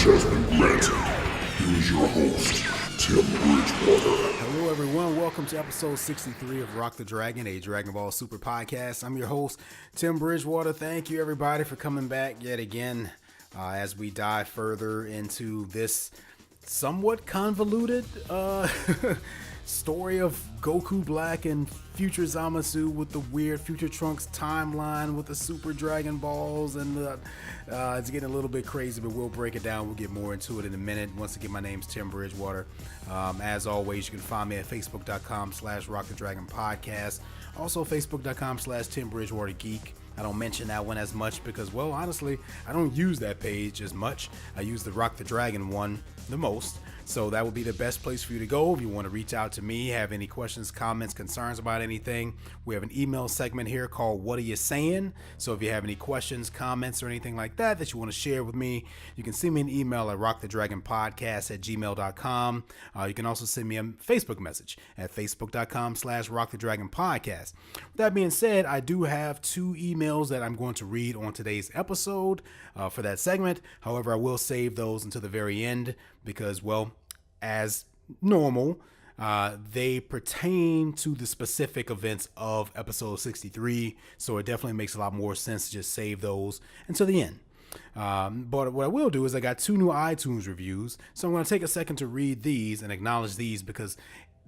has been granted. Here's your host, Tim Bridgewater. Hello everyone, welcome to episode 63 of Rock the Dragon, a Dragon Ball Super podcast. I'm your host, Tim Bridgewater. Thank you everybody for coming back yet again as we dive further into this somewhat convoluted story of Goku Black and Future Zamasu with the weird Future Trunks timeline with the Super Dragon Balls, and it's getting a little bit crazy, but we'll break it down. We'll get more into it in a minute. Once again, my name's Tim Bridgewater. As always, you can find me at facebook.com/rockthedragonpodcast. Also, facebook.com/Tim Bridgewater Geek. I don't mention that one as much because, well, honestly, I don't use that page as much. I use the Rock the Dragon one the most. So that would be the best place for you to go if you want to reach out to me, have any questions, comments, concerns about anything. We have an email segment here called What Are You Saying? So if you have any questions, comments, or anything like that you want to share with me, you can send me an email at rockthedragonpodcast@gmail.com. You can also send me a Facebook message at facebook.com/rockthedragonpodcast. With that being said, I do have 2 emails that I'm going to read on today's episode for that segment. However, I will save those until the very end because, well, as normal, they pertain to the specific events of episode 63, so it definitely makes a lot more sense to just save those until the end. But what I will do is I got 2 new iTunes reviews, so I'm going to take a second to read these and acknowledge these because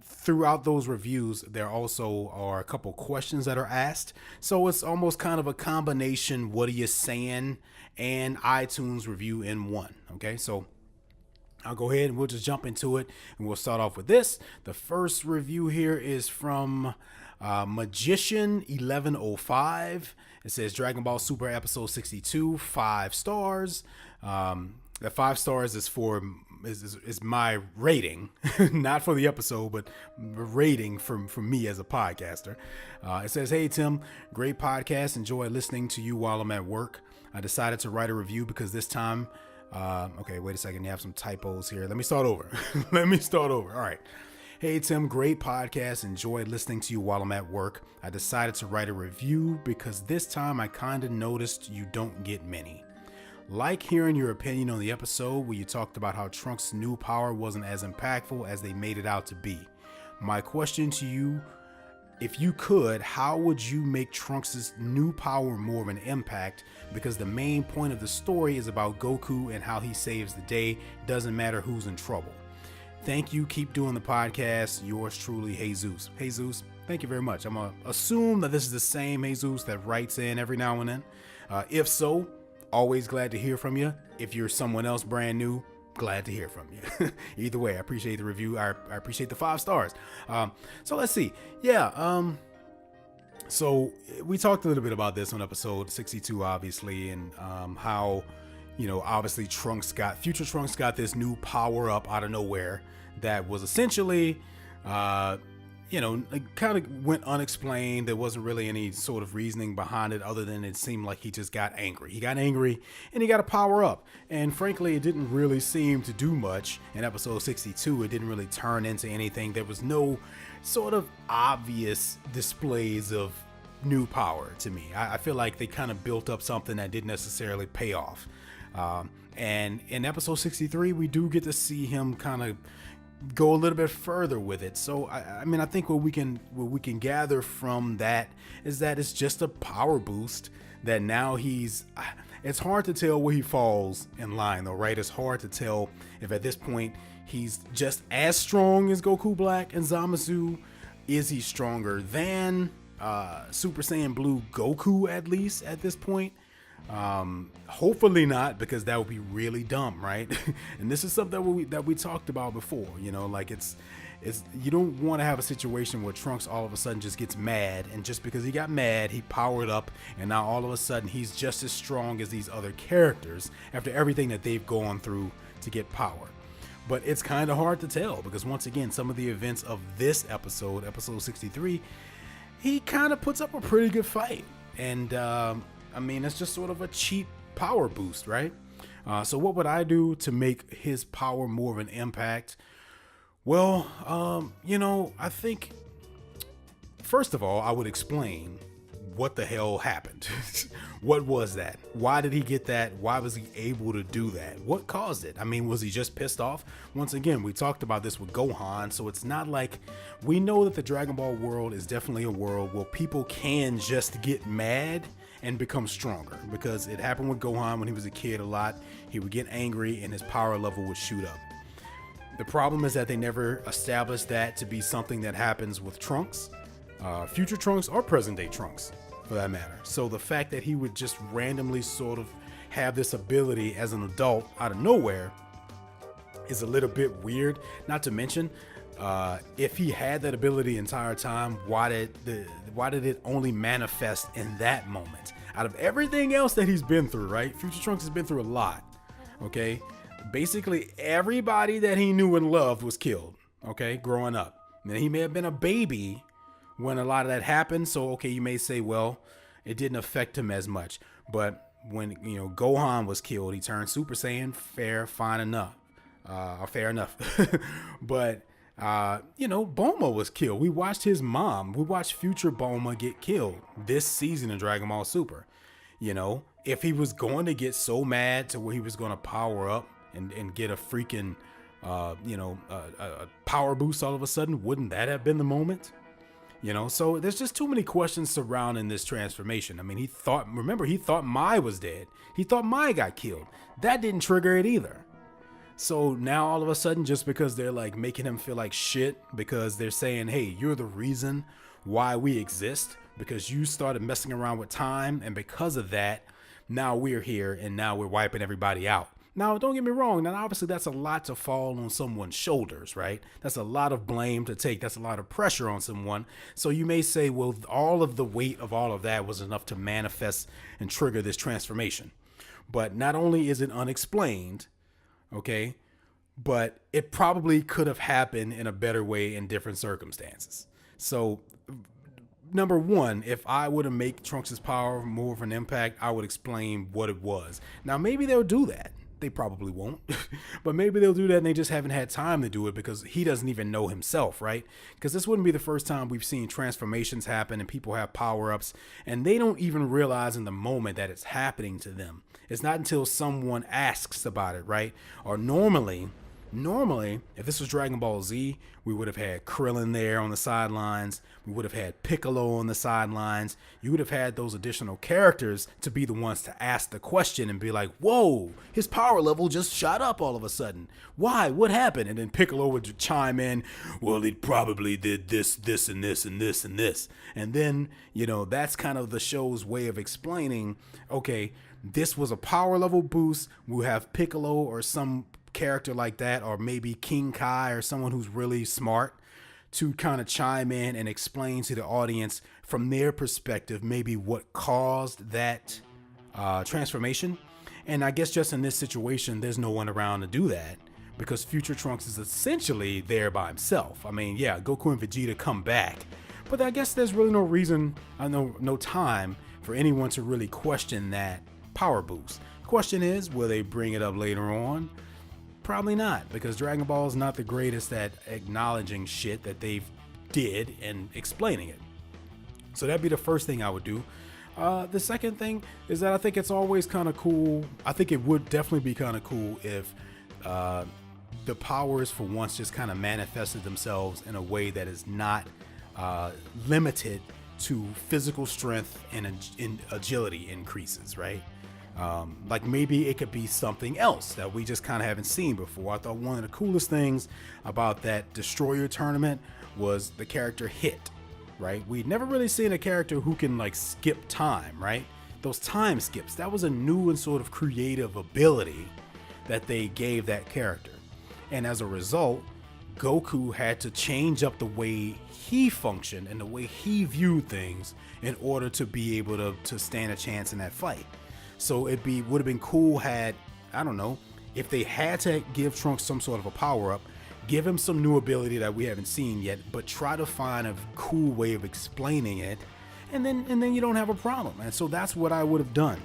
throughout those reviews, there also are a couple questions that are asked. So it's almost kind of a combination, what are you saying, and iTunes review in one. Okay, so I'll go ahead and we'll just jump into it, and we'll start off with this. The first review here is from Magician 1105. It says Dragon Ball Super episode 62, 5 stars. The 5 stars is for is my rating, not for the episode, but rating from me as a podcaster. It says, "Hey Tim, great podcast. Enjoy listening to you while I'm at work. I decided to write a review because this time." Okay, wait a second. You have some typos here. Let me start over. All right. "Hey, Tim, great podcast. Enjoy listening to you while I'm at work. I decided to write a review because this time I kind of noticed you don't get many. Like hearing your opinion on the episode where you talked about how Trunks' new power wasn't as impactful as they made it out to be. My question to you, if you could, how would you make Trunks' new power more of an impact? Because the main point of the story is about Goku and how he saves the day. Doesn't matter who's in trouble. Thank you. Keep doing the podcast. Yours truly, Jesus." Jesus, thank you very much. I'm going to assume that this is the same Jesus that writes in every now and then. If so, always glad to hear from you. If you're someone else brand new, glad to hear from you. Either way, I appreciate the review. I appreciate the 5 stars. So let's see. So we talked a little bit about this on episode 62, obviously, and how, obviously Future Trunks got this new power up out of nowhere that was essentially, it kind of went unexplained. There wasn't really any sort of reasoning behind it other than it seemed like he just got angry. He got angry and he got a power up. And frankly, it didn't really seem to do much in episode 62. It didn't really turn into anything. There was no sort of obvious displays of new power to me. I feel like they kind of built up something that didn't necessarily pay off. And in episode 63, we do get to see him kind of go a little bit further with it. So I think what we can gather from that is that it's just a power boost that now it's hard to tell where he falls in line though, right? It's hard to tell if at this point he's just as strong as Goku Black and Zamasu. Is he stronger than Super Saiyan Blue Goku, at least at this point? Hopefully not, because that would be really dumb, right? And this is something that we talked about before, like it's you don't want to have a situation where Trunks all of a sudden just gets mad, and just because he got mad, he powered up, and now all of a sudden he's just as strong as these other characters after everything that they've gone through to get power. But it's kind of hard to tell because, once again, some of the events of this episode 63, he kind of puts up a pretty good fight, and it's just sort of a cheap power boost, right? So what would I do to make his power more of an impact? Well, I think, first of all, I would explain what the hell happened? What was that? Why did he get that? Why was he able to do that? What caused it? I mean, was he just pissed off? Once again, we talked about this with Gohan, so it's not like we know that the Dragon Ball world is definitely a world where people can just get mad and become stronger, because it happened with Gohan when he was a kid a lot. He would get angry and his power level would shoot up. The problem is that they never established that to be something that happens with Trunks, future Trunks, or present day Trunks for that matter. So the fact that he would just randomly sort of have this ability as an adult out of nowhere is a little bit weird. Not to mention, if he had that ability the entire time, why did it only manifest in that moment? Out of everything else that he's been through, right? Future Trunks has been through a lot. Okay, basically everybody that he knew and loved was killed. Okay, growing up. Now, he may have been a baby when a lot of that happened, so okay, you may say, well, it didn't affect him as much. But when Gohan was killed, he turned Super Saiyan. Fair enough. But Bulma was killed. We watched his mom. We watched future Bulma get killed this season in Dragon Ball Super. If he was going to get so mad to where he was going to power up and get a freaking a power boost all of a sudden, wouldn't that have been the moment? So there's just too many questions surrounding this transformation. I mean, he thought Mai was dead. He thought Mai got killed. That didn't trigger it either. So now all of a sudden, just because they're like making him feel like shit, because they're saying, hey, you're the reason why we exist, because you started messing around with time, and because of that, now we're here and now we're wiping everybody out. Now, don't get me wrong. Now, obviously, that's a lot to fall on someone's shoulders, right? That's a lot of blame to take. That's a lot of pressure on someone. So you may say, well, all of the weight of all of that was enough to manifest and trigger this transformation. But not only is it unexplained, okay, but it probably could have happened in a better way in different circumstances. So, number one, if I were to make Trunks' power more of an impact, I would explain what it was. Now, maybe they'll do that. They probably won't, but maybe they'll do that and they just haven't had time to do it because he doesn't even know himself, right? Because this wouldn't be the first time we've seen transformations happen and people have power-ups and they don't even realize in the moment that it's happening to them. It's not until someone asks about it, right? Or normally, if this was Dragon Ball Z, we would have had Krillin there on the sidelines. We would have had Piccolo on the sidelines. You would have had those additional characters to be the ones to ask the question and be like, whoa, his power level just shot up all of a sudden. Why? What happened? And then Piccolo would chime in, well, it probably did this, and this, and this, and this. And then, that's kind of the show's way of explaining, okay, this was a power level boost. We'll have Piccolo or some character like that, or maybe King Kai or someone who's really smart to kind of chime in and explain to the audience from their perspective maybe what caused that transformation. And I guess just in this situation, there's no one around to do that because future Trunks is essentially there by himself. I mean, yeah, Goku and Vegeta come back, but I guess there's really no reason, no time for anyone to really question that power boost. Question is, will they bring it up later on? Probably not, because Dragon Ball is not the greatest at acknowledging shit that they've did and explaining it. So that'd be the first thing I would do. The second thing is that I think it's always kind of cool. I think it would definitely be kind of cool if the powers for once just kind of manifested themselves in a way that is not limited to physical strength and agility increases, right? Like maybe it could be something else that we just kind of haven't seen before. I thought one of the coolest things about that Destroyer tournament was the character Hit, right? We'd never really seen a character who can like skip time, right? Those time skips, that was a new and sort of creative ability that they gave that character. And as a result, Goku had to change up the way he functioned and the way he viewed things in order to be able to stand a chance in that fight. So would have been cool had, I don't know, if they had to give Trunks some sort of a power up, give him some new ability that we haven't seen yet, but try to find a cool way of explaining it, and then you don't have a problem. And so that's what I would have done.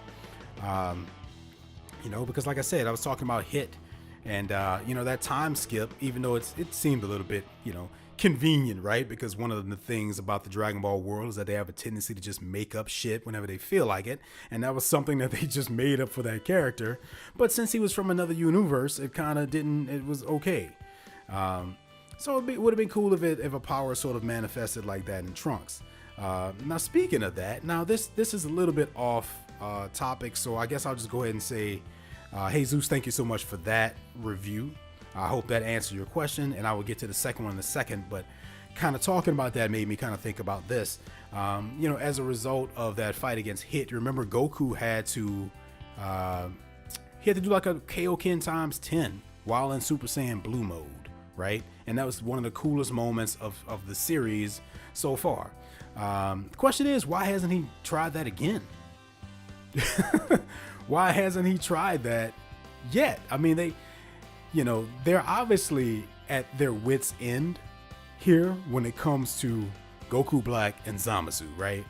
Because like I said, I was talking about Hit, and that time skip, even though it seemed a little bit, convenient, right? Because one of the things about the Dragon Ball world is that they have a tendency to just make up shit whenever they feel like it. And that was something that they just made up for that character. But since he was from another universe, it kind of didn't, it was okay. So it would have been cool if a power sort of manifested like that in Trunks. Now, speaking of that, now this is a little bit off topic, so I guess I'll just go ahead and say, hey Zeus, thank you so much for that review. I hope that answered your question, and I will get to the second one in a second, but kind of talking about that made me kind of think about this. As a result of that fight against Hit, you remember Goku had to do like a Kaioken times 10 while in Super Saiyan Blue mode, right? And that was one of the coolest moments of the series so far. The question is, why hasn't he tried that again? Why hasn't he tried that yet? I mean, they're obviously at their wits' end here when it comes to Goku Black and Zamasu, right?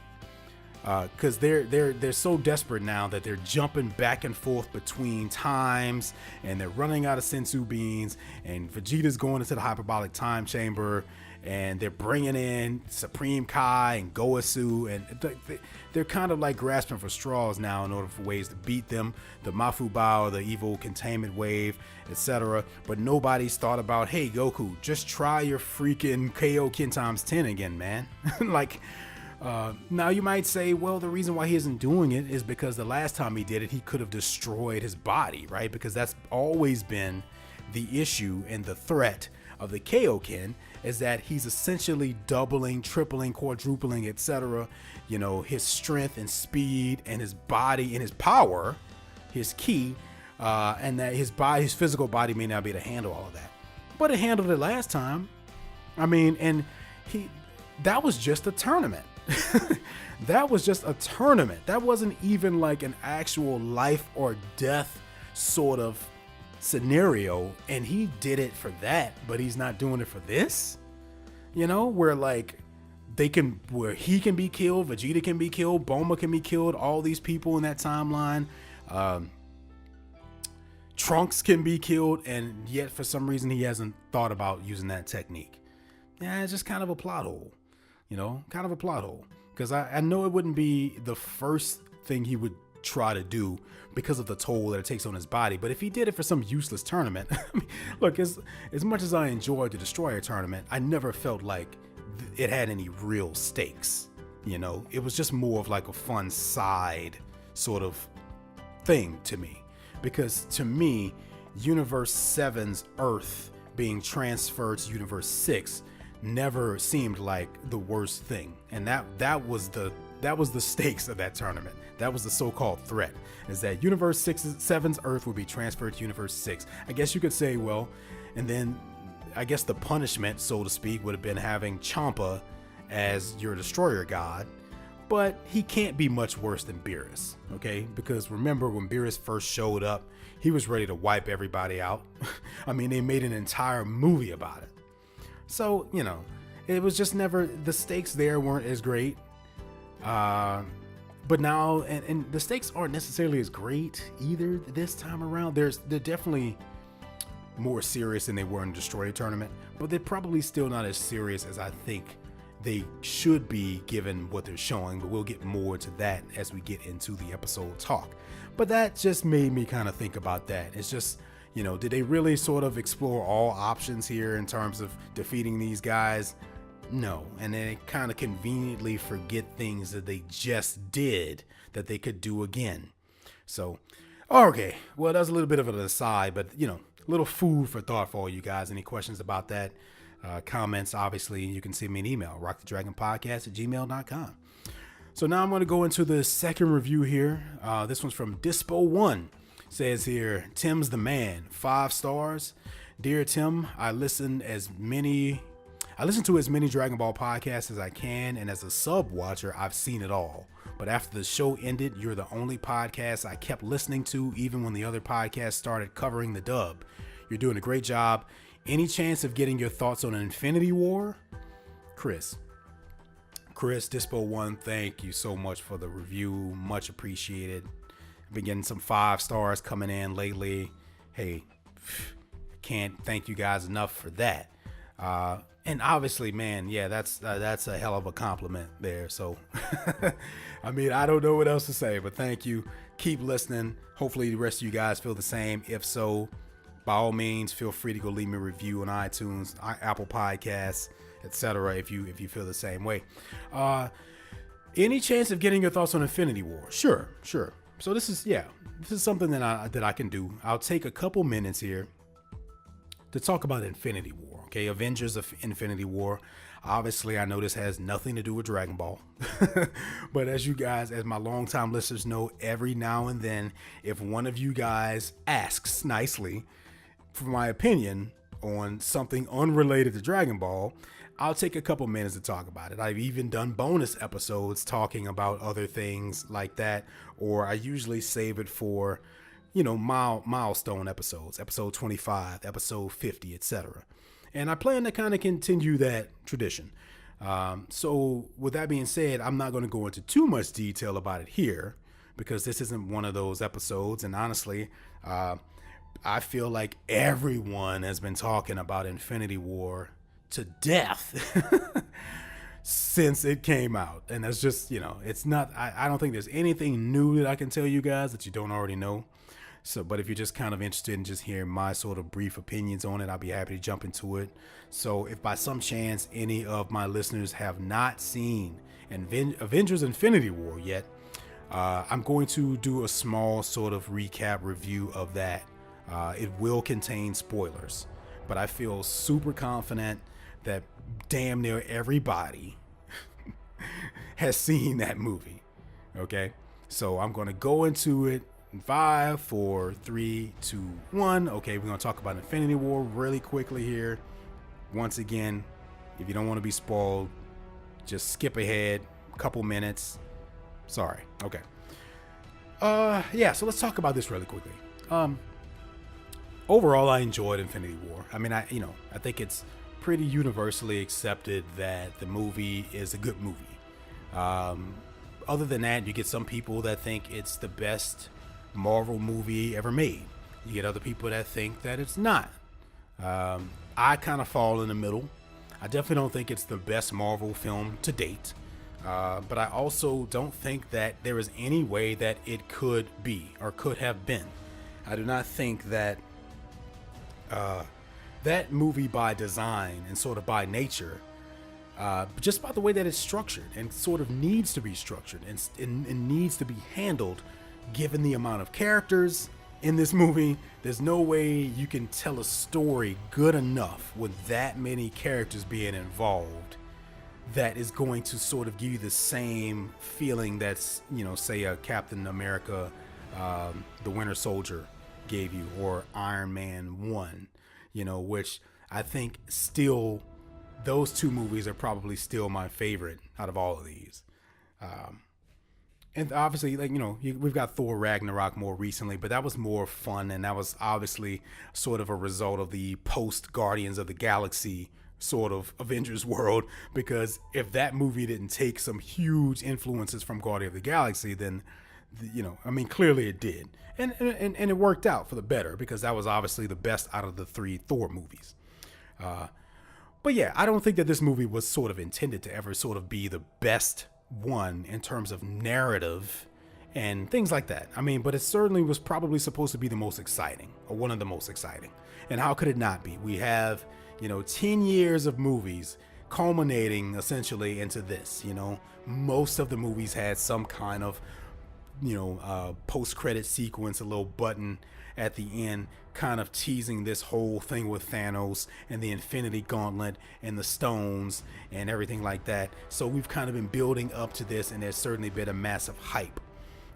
Because they're so desperate now that they're jumping back and forth between times, and they're running out of Senzu beans, and Vegeta's going into the hyperbolic time chamber, and they're bringing in Supreme Kai and Goasu, and they're kind of like grasping for straws now in order for ways to beat them, the Mafubao, the evil containment wave, etc. But nobody's thought about, hey Goku, just try your freaking Kaioken times 10 again, man. Now you might say, well, the reason why he isn't doing it is because the last time he did it, he could have destroyed his body, right? Because that's always been the issue and the threat of the Kaioken, is that he's essentially doubling, tripling, quadrupling, etc. His strength and speed and his body and his power, his ki, and that his physical body may not be able to handle all of that. But it handled it last time. I mean, and that was just a tournament. That was just a tournament. That wasn't even like an actual life or death sort of scenario, and he did it for that, but he's not doing it for this. Where he can be killed, Vegeta can be killed, Bulma can be killed, all these people in that timeline, Trunks can be killed, and yet for some reason he hasn't thought about using that technique. Yeah, it's just kind of a plot hole. Kind of a plot hole. Because I know it wouldn't be the first thing he would try to do because of the toll that it takes on his body. But if he did it for some useless tournament, look, as much as I enjoyed the Destroyer tournament, I never felt like it had any real stakes. It was just more of like a fun side sort of thing to me. Because to me, Universe 7's Earth being transferred to Universe 6 never seemed like the worst thing, and that was the stakes of that tournament. That was the so-called threat, is that Universe 7's Earth would be transferred to Universe 6. I guess you could say, well, and then I guess the punishment, so to speak, would have been having Champa as your destroyer god, but he can't be much worse than Beerus, okay? Because remember when Beerus first showed up, he was ready to wipe everybody out. I mean, they made an entire movie about it. So, it was just never, the stakes there weren't as great. But now, and the stakes aren't necessarily as great either this time around. They're definitely more serious than they were in the Destroyer tournament, but they're probably still not as serious as I think they should be given what they're showing. But we'll get more to that as we get into the episode talk. But that just made me kind of think about that. It's just, did they really sort of explore all options here in terms of defeating these guys? No. And then they kind of conveniently forget things that they just did that they could do again. So, okay. Well, that's a little bit of an aside, but, a little food for thought for all you guys. Any questions about that? Comments, obviously, you can send me an email, rockthedragonpodcast@gmail.com. So now I'm going to go into the second review here. This one's from Dispo1. Says here, Tim's the man, 5 stars. Dear Tim, I listen to as many Dragon Ball podcasts as I can, and as a sub watcher, I've seen it all. But after the show ended, you're the only podcast I kept listening to, even when the other podcasts started covering the dub. You're doing a great job. Any chance of getting your thoughts on Infinity War? Chris, Dispo1, thank you so much for the review. Much appreciated. Been getting some 5 stars coming in lately. Hey, can't thank you guys enough for that. And obviously, man, yeah, that's a hell of a compliment there. So, I mean, I don't know what else to say, but thank you. Keep listening. Hopefully, the rest of you guys feel the same. If so, by all means, feel free to go leave me a review on iTunes, Apple Podcasts, etc. If you feel the same way. Any chance of getting your thoughts on Infinity War? Sure. So this is something that I can do. I'll take a couple minutes here to talk about Infinity War. Okay, Avengers of Infinity War. Obviously, I know this has nothing to do with Dragon Ball. But as my longtime listeners know, every now and then, if one of you guys asks nicely for my opinion on something unrelated to Dragon Ball, I'll take a couple minutes to talk about it. I've even done bonus episodes talking about other things like that, or I usually save it for, milestone episodes, episode 25, episode 50, etc. And I plan to kind of continue that tradition. So with that being said, I'm not going to go into too much detail about it here because this isn't one of those episodes. And honestly, I feel like everyone has been talking about Infinity War to death since it came out. And that's just, it's not, I don't think there's anything new that I can tell you guys that you don't already know. So, but if you're just kind of interested in just hearing my sort of brief opinions on it, I'll be happy to jump into it. So if by some chance any of my listeners have not seen Avengers Infinity War yet, I'm going to do a small sort of recap review of that. It will contain spoilers, but I feel super confident that damn near everybody has seen that movie. Okay, so I'm going to go into it. 5, 4, 3, 2, 1. Okay, we're going to talk about Infinity War really quickly here. Once again, if you don't want to be spoiled, just skip ahead a couple minutes. Sorry. Okay. So let's talk about this really quickly. Overall, I enjoyed Infinity War. I mean, I think it's pretty universally accepted that the movie is a good movie. Other than that, you get some people that think it's the best Marvel movie ever made. You get other people that think that it's not. I kind of fall in the middle. I definitely don't think it's the best Marvel film to date. But I also don't think that there is any way that it could be or could have been. I do not think that that movie by design and sort of by nature, just by the way that it's structured and sort of needs to be structured and needs to be handled. Given the amount of characters in this movie, there's no way you can tell a story good enough with that many characters being involved that is going to sort of give you the same feeling that's, say a Captain America, the Winter Soldier gave you, or Iron Man 1, which I think still, those two movies are probably still my favorite out of all of these. And obviously, we've got Thor Ragnarok more recently, but that was more fun. And that was obviously sort of a result of the post Guardians of the Galaxy sort of Avengers world. Because if that movie didn't take some huge influences from Guardians of the Galaxy, then, clearly it did. And it worked out for the better because that was obviously the best out of the 3 Thor movies. But yeah, I don't think that this movie was sort of intended to ever sort of be the best one in terms of narrative and things like that. I mean, but it certainly was probably supposed to be the most exciting, or one of the most exciting. And how could it not be? We have, 10 years of movies culminating essentially into this. Most of the movies had some kind of, post-credit sequence, a little button at the end kind of teasing this whole thing with Thanos and the Infinity Gauntlet and the stones and everything like that. So we've kind of been building up to this, and there's certainly been a massive hype.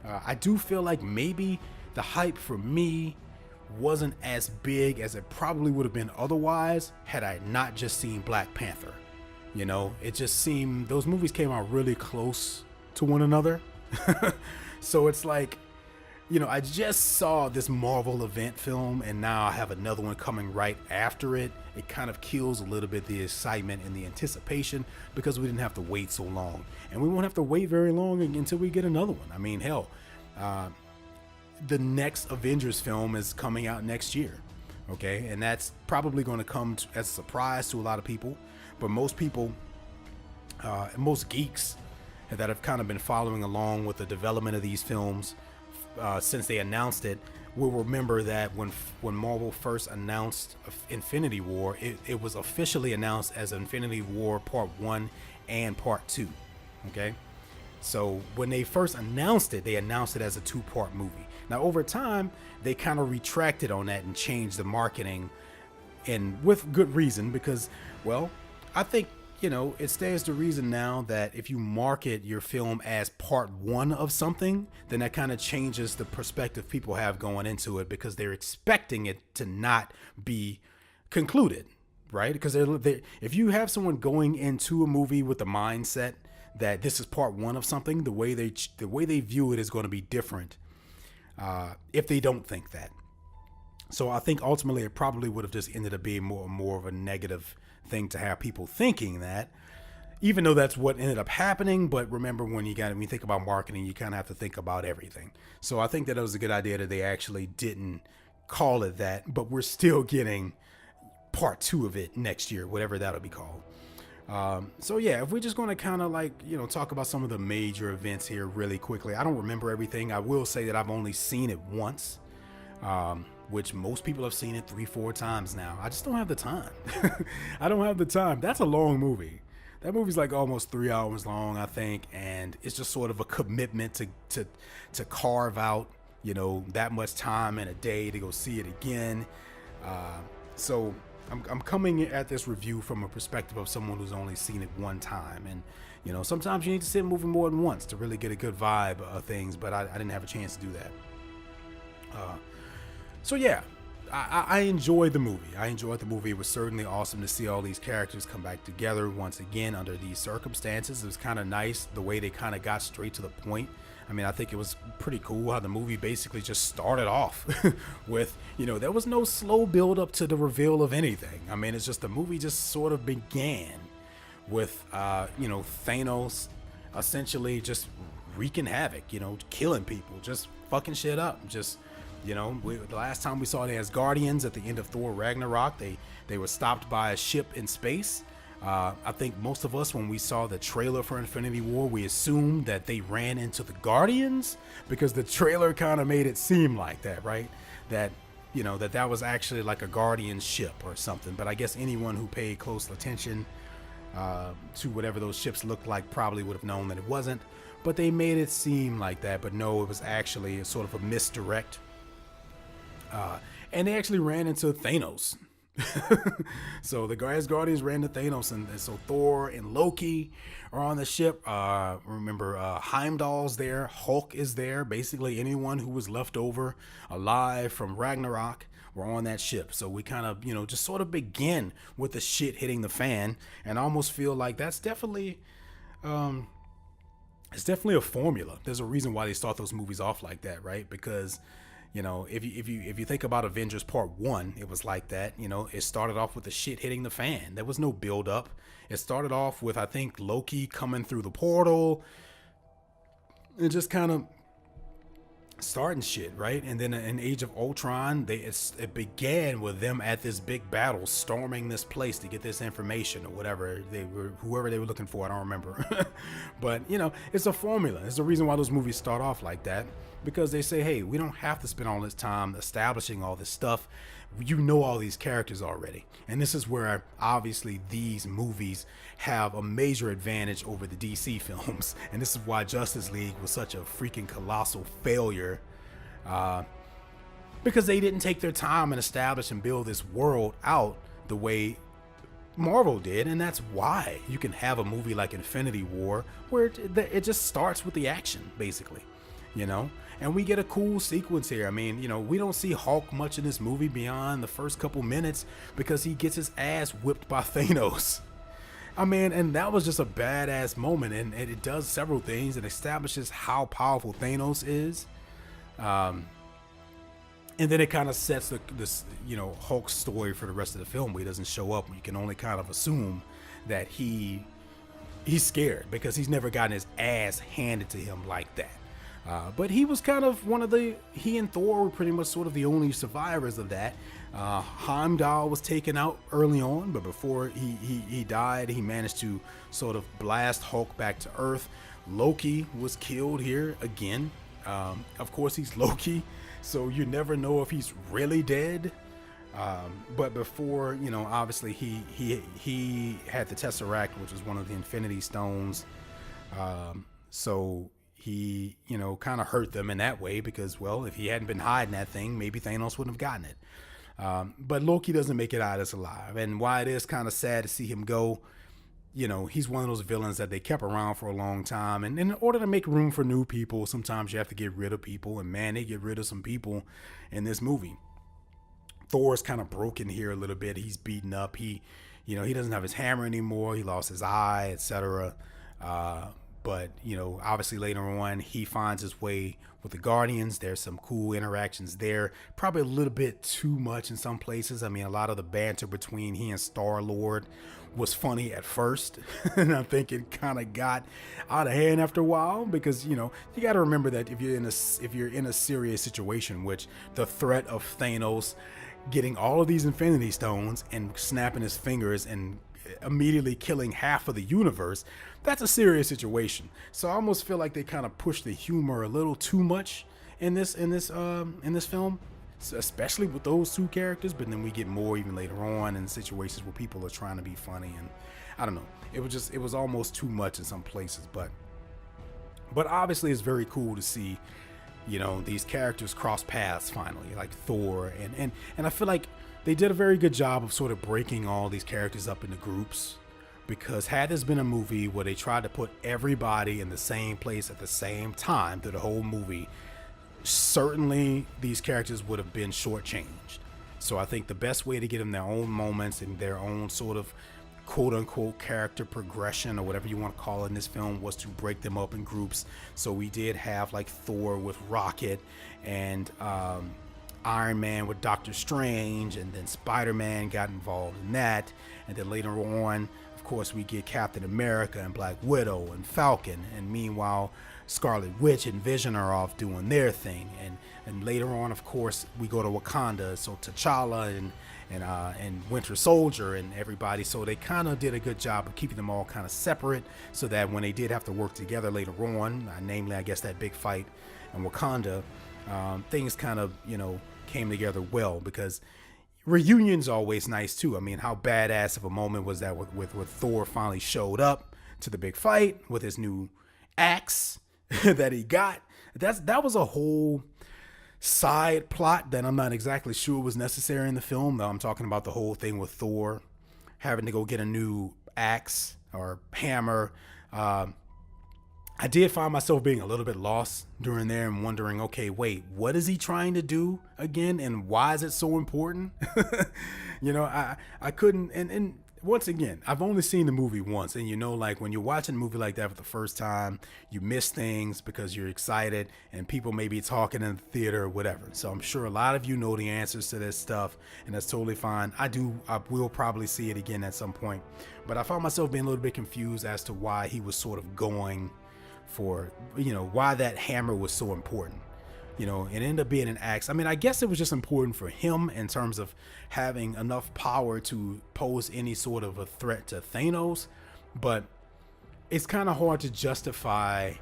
I do feel like maybe the hype for me wasn't as big as it probably would have been otherwise had I not just seen Black Panther. It just seemed those movies came out really close to one another. So it's like, I just saw this Marvel event film, and now I have another one coming right after it. It kind of kills a little bit the excitement and the anticipation because we didn't have to wait so long. And we won't have to wait very long until we get another one. I mean, hell, the next Avengers film is coming out next year. Okay, and that's probably going to come as a surprise to a lot of people, but most people, most geeks that have kind of been following along with the development of these films since they announced it will remember that when Marvel first announced Infinity War, it was officially announced as Infinity War Part 1 and Part 2. Okay, so when they first announced it, they announced it as a 2-part movie. Now over time, they kind of retracted on that and changed the marketing, and with good reason, because, well, I think, you know, it stands to reason now that if you market your film as part 1 of something, then that kind of changes the perspective people have going into it, because they're expecting it to not be concluded, right? Because if you have someone going into a movie with the mindset that this is part 1 of something, the way they view it is going to be different if they don't think that. So I think ultimately it probably would have just ended up being more of a negative thing to have people thinking that, even though that's what ended up happening. But remember, when you think about marketing, you kind of have to think about everything. So I think that it was a good idea that they actually didn't call it that, but we're still getting part 2 of it next year, whatever that'll be called. So yeah, if we're just going to kind of talk about some of the major events here really quickly. I don't remember everything. I will say that I've only seen it once, which most people have seen it 3-4 times now. I just don't have the time. I don't have the time. That's a long movie. That movie's like almost 3 hours long, I think. And it's just sort of a commitment to carve out, that much time in a day to go see it again. So I'm coming at this review from a perspective of someone who's only seen it one time. And, sometimes you need to see a movie more than once to really get a good vibe of things, but I didn't have a chance to do that. So yeah, I enjoyed the movie. It was certainly awesome to see all these characters come back together once again under these circumstances. It was kind of nice the way they kind of got straight to the point. I mean, I think it was pretty cool how the movie basically just started off with, there was no slow build up to the reveal of anything. I mean, it's just the movie just sort of began with, Thanos essentially just wreaking havoc, killing people, just fucking shit up. Just, the last time we saw the Asgardians at the end of Thor Ragnarok, they were stopped by a ship in space. I think most of us, when we saw the trailer for Infinity War, we assumed that they ran into the Guardians, because the trailer kind of made it seem like that, right? That, that was actually like a Guardian ship or something. But I guess anyone who paid close attention to whatever those ships looked like probably would have known that it wasn't. But they made it seem like that. But no, it was actually sort of a misdirect. And they actually ran into Thanos. So the Asgardians ran to Thanos, and so Thor and Loki are on the ship. Remember, Heimdall's there, Hulk is there. Basically anyone who was left over alive from Ragnarok were on that ship. So we kind of, just sort of begin with the shit hitting the fan, and I almost feel like that's definitely, it's definitely a formula. There's a reason why they start those movies off like that, right? Because if you think about Avengers Part 1, it was like that. It started off with the shit hitting the fan. There was no build up. It started off with, I think, Loki coming through the portal and just kind of starting shit, right? And then in Age of Ultron, it began with them at this big battle, storming this place to get this information or whatever whoever they were looking for. I don't remember. But it's a formula. It's the reason why those movies start off like that, because they say, hey, we don't have to spend all this time establishing all this stuff. All these characters already. And this is where obviously these movies have a major advantage over the DC films. And this is why Justice League was such a freaking colossal failure, because they didn't take their time and establish and build this world out the way Marvel did. And that's why you can have a movie like Infinity War where it just starts with the action, basically, and we get a cool sequence here. I mean, we don't see Hulk much in this movie beyond the first couple minutes, because he gets his ass whipped by Thanos. I mean, and that was just a badass moment, and it does several things. It establishes how powerful Thanos is, and then it kind of sets this Hulk's story for the rest of the film, where he doesn't show up. You can only kind of assume that he's scared, because he's never gotten his ass handed to him like that. But he was kind of he and Thor were pretty much sort of the only survivors of that. Heimdall was taken out early on, but before he died, he managed to sort of blast Hulk back to Earth. Loki was killed here again. Of course, he's Loki, so you never know if he's really dead. But before, obviously he had the Tesseract, which was one of the Infinity Stones. So he, kind of hurt them in that way because, well, if he hadn't been hiding that thing, maybe Thanos wouldn't have gotten it. But Loki doesn't make it out as alive. And why it is kind of sad to see him go, he's one of those villains that they kept around for a long time. And in order to make room for new people, sometimes you have to get rid of people. And man, they get rid of some people in this movie. Thor's kind of broken here a little bit. He's beaten up. He doesn't have his hammer anymore. He lost his eye, etc. But, obviously later on, he finds his way with the Guardians. There's some cool interactions there. Probably a little bit too much in some places. I mean, a lot of the banter between he and Star-Lord was funny at first. And I think it kind of got out of hand after a while because, you got to remember that if you're in a serious situation, which the threat of Thanos getting all of these Infinity Stones and snapping his fingers and immediately killing half of the universe, that's a serious situation. So I almost feel like they kind of pushed the humor a little too much in this film, especially with those two characters. But then we get more even later on in situations where people are trying to be funny, and I don't know. It was almost too much in some places, but obviously it's very cool to see, these characters cross paths finally, like Thor, and I feel like they did a very good job of sort of breaking all these characters up into groups, because had this been a movie where they tried to put everybody in the same place at the same time through the whole movie, certainly these characters would have been shortchanged. So I think the best way to get them their own moments and their own sort of quote unquote character progression or whatever you want to call it in this film was to break them up in groups. So we did have like Thor with Rocket and Iron Man with Doctor Strange, and then Spider-Man got involved in that, and then later on, of course, we get Captain America and Black Widow and Falcon, and meanwhile Scarlet Witch and Vision are off doing their thing, and later on, of course, we go to Wakanda, so T'Challa and Winter Soldier and everybody. So they kind of did a good job of keeping them all kind of separate, so that when they did have to work together later on, namely I guess that big fight in Wakanda, things kind of came together well, because reunions are always nice too. I mean, how badass of a moment was that with Thor finally showed up to the big fight with his new axe that he got. That was a whole side plot that I'm not exactly sure was necessary in the film, though. I'm talking about the whole thing with Thor having to go get a new axe or hammer. I did find myself being a little bit lost during there and wondering, okay, wait, what is he trying to do again? And why is it so important? I couldn't. And once again, I've only seen the movie once. And, like when you're watching a movie like that for the first time, you miss things because you're excited and people may be talking in the theater or whatever. So I'm sure a lot of you know the answers to this stuff, and that's totally fine. I will probably see it again at some point. But I found myself being a little bit confused as to why he was sort of going for, why that hammer was so important. It ended up being an axe. I mean, I guess it was just important for him in terms of having enough power to pose any sort of a threat to Thanos, but it's kind of hard to justify